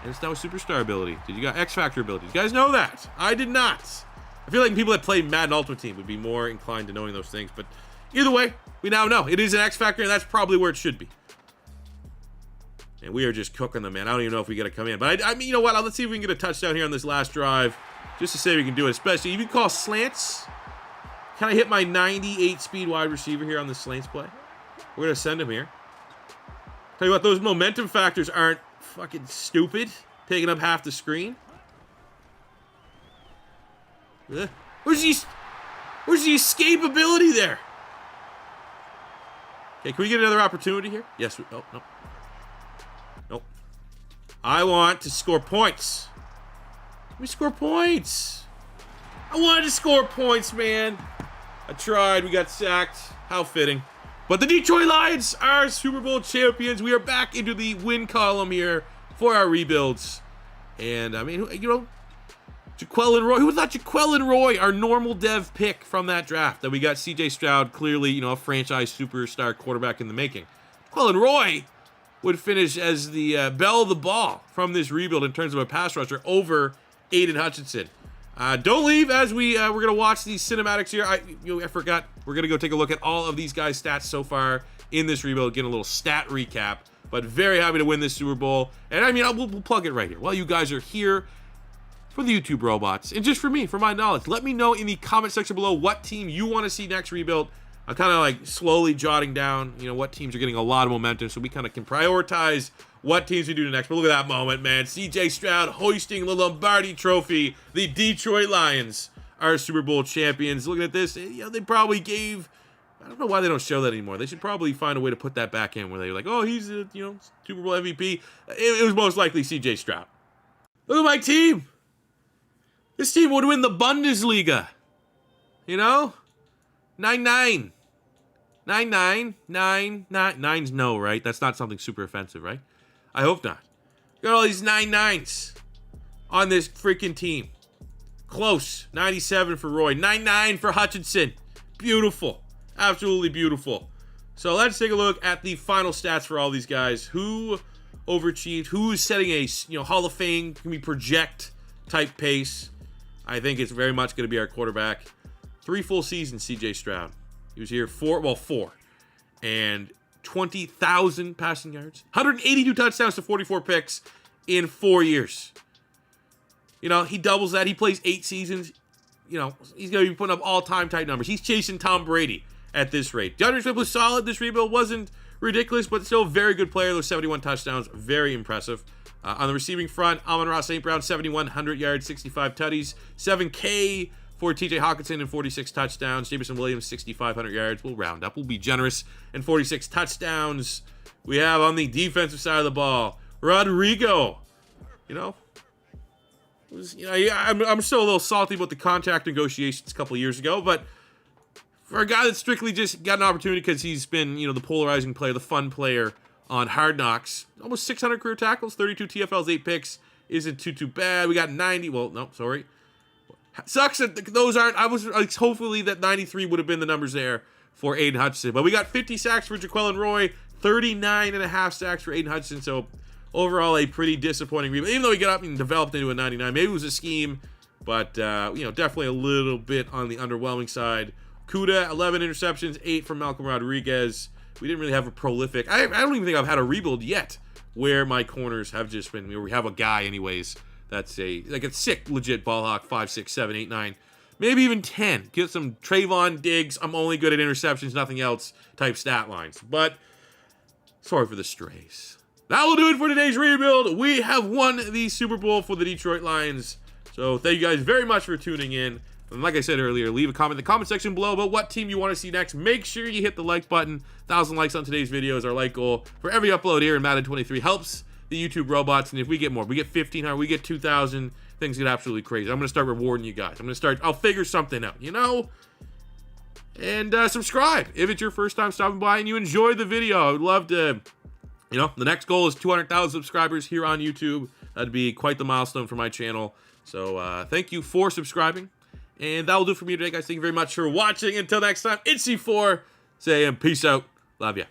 And it's now a superstar ability. Did you got X factor ability? You guys know that? I did not. I feel like people that play Madden Ultimate Team would be more inclined to knowing those things. But either way, we now know. It is an X factor, and that's probably where it should be. And we are just cooking them, man. I don't even know if we get to come in. But I mean, you know what? Let's see if we can get a touchdown here on this last drive. Just to say we can do it. Especially, if you call slants. Can I hit my 98 speed wide receiver here on the slants play? We're going to send him here. Tell you what, those momentum factors aren't fucking stupid. Taking up half the screen. Where's the escapability there? Okay, can we get another opportunity here? Yes. Oh, no. Nope. I want to score points. Let me score points. I wanted to score points, man. I tried. We got sacked. How fitting. But the Detroit Lions are Super Bowl champions. We are back into the win column here for our rebuilds. And, I mean, you know, Jaquelin Roy. Who thought Jaquelin Roy, our normal dev pick from that draft, that we got CJ Stroud, clearly, you know, a franchise superstar quarterback in the making. Jaquelin Roy would finish as the belle of the ball from this rebuild in terms of a pass rusher over Aidan Hutchinson. Don't leave as we're going to watch these cinematics here. I forgot. We're going to go take a look at all of these guys' stats so far in this rebuild, get a little stat recap. But very happy to win this Super Bowl. And I mean, we'll plug it right here. While you guys are here for the YouTube robots, and just for me, for my knowledge, let me know in the comment section below what team you want to see next rebuild. I'm kind of like slowly jotting down, you know, what teams are getting a lot of momentum, so we kind of can prioritize what teams we do next. But look at that moment, man. CJ Stroud hoisting the Lombardi Trophy. The Detroit Lions are Super Bowl champions. Looking at this, you know, they probably gave, I don't know why they don't show that anymore. They should probably find a way to put that back in where they're like, oh, he's a, you know, Super Bowl MVP. It was most likely CJ Stroud. Look at my team. This team would win the Bundesliga. You know? 9-9. 9-9. 9-9. 9's no, right? That's not something super offensive, right? I hope not. Got all these 9-9s on this freaking team. Close. 97 for Roy. 9-9 for Hutchinson. Beautiful. Absolutely beautiful. So let's take a look at the final stats for all these guys. Who overachieved? Who's setting a, you know, Hall of Fame, can we project type pace? I think it's very much going to be our quarterback. 3 full seasons, CJ Stroud. He was here 4. And 20,000 passing yards. 182 touchdowns to 44 picks in 4 years. You know, he doubles that. He plays 8 seasons. You know, he's going to be putting up all-time type numbers. He's chasing Tom Brady at this rate. DeAndre Swift was solid. This rebuild wasn't ridiculous, but still a very good player. Those 71 touchdowns, very impressive. On the receiving front, Amon-Ra St. Brown, 7,100 yards, 65 tutties, 7K for TJ Hockenson and 46 touchdowns. Jameson Williams, 6,500 yards. We'll round up. We'll be generous. And 46 touchdowns. We have on the defensive side of the ball, Rodrigo. You know, I'm still a little salty about the contract negotiations a couple of years ago, but for a guy that strictly just got an opportunity because he's been, you know, the polarizing player, the fun player on Hard Knocks, almost 600 career tackles, 32 TFLs, 8 picks, isn't too bad. We got 90. Well, no, sorry. Sucks that those aren't. I was like, hopefully that 93 would have been the numbers there for Aidan Hutchinson. But we got 50 sacks for Jaquelin Roy, 39.5 sacks for Aidan Hutchinson. So overall, a pretty disappointing rebuild. Even though he got up and developed into a 99, maybe it was a scheme, but you know, definitely a little bit on the underwhelming side. Kuda, 11 interceptions, 8 from Malcolm Rodriguez. We didn't really have a prolific. I don't even think I've had a rebuild yet where my corners have just been. We have a guy, anyways. That's like a sick, legit ball hawk, 5, 6, 7, 8, 9. maybe even 10. Get some Trayvon Diggs, I'm only good at interceptions, nothing else type stat lines. But sorry for the strays. That will do it for today's rebuild. We have won the Super Bowl for the Detroit Lions. So thank you guys very much for tuning in. And like I said earlier, leave a comment in the comment section below about what team you want to see next. Make sure you hit the like button. 1,000 likes on today's video is our like goal. For every upload here in Madden 23 helps the YouTube robots. And if we get more, we get 1,500, we get 2,000, things get absolutely crazy. I'm going to start rewarding you guys. I'll figure something out, you know? And subscribe if it's your first time stopping by and you enjoyed the video. I would love to, the next goal is 200,000 subscribers here on YouTube. That'd be quite the milestone for my channel. So thank you for subscribing. And that will do it for me today, guys. Thank you very much for watching. Until next time, it's C4 saying peace out. Love ya.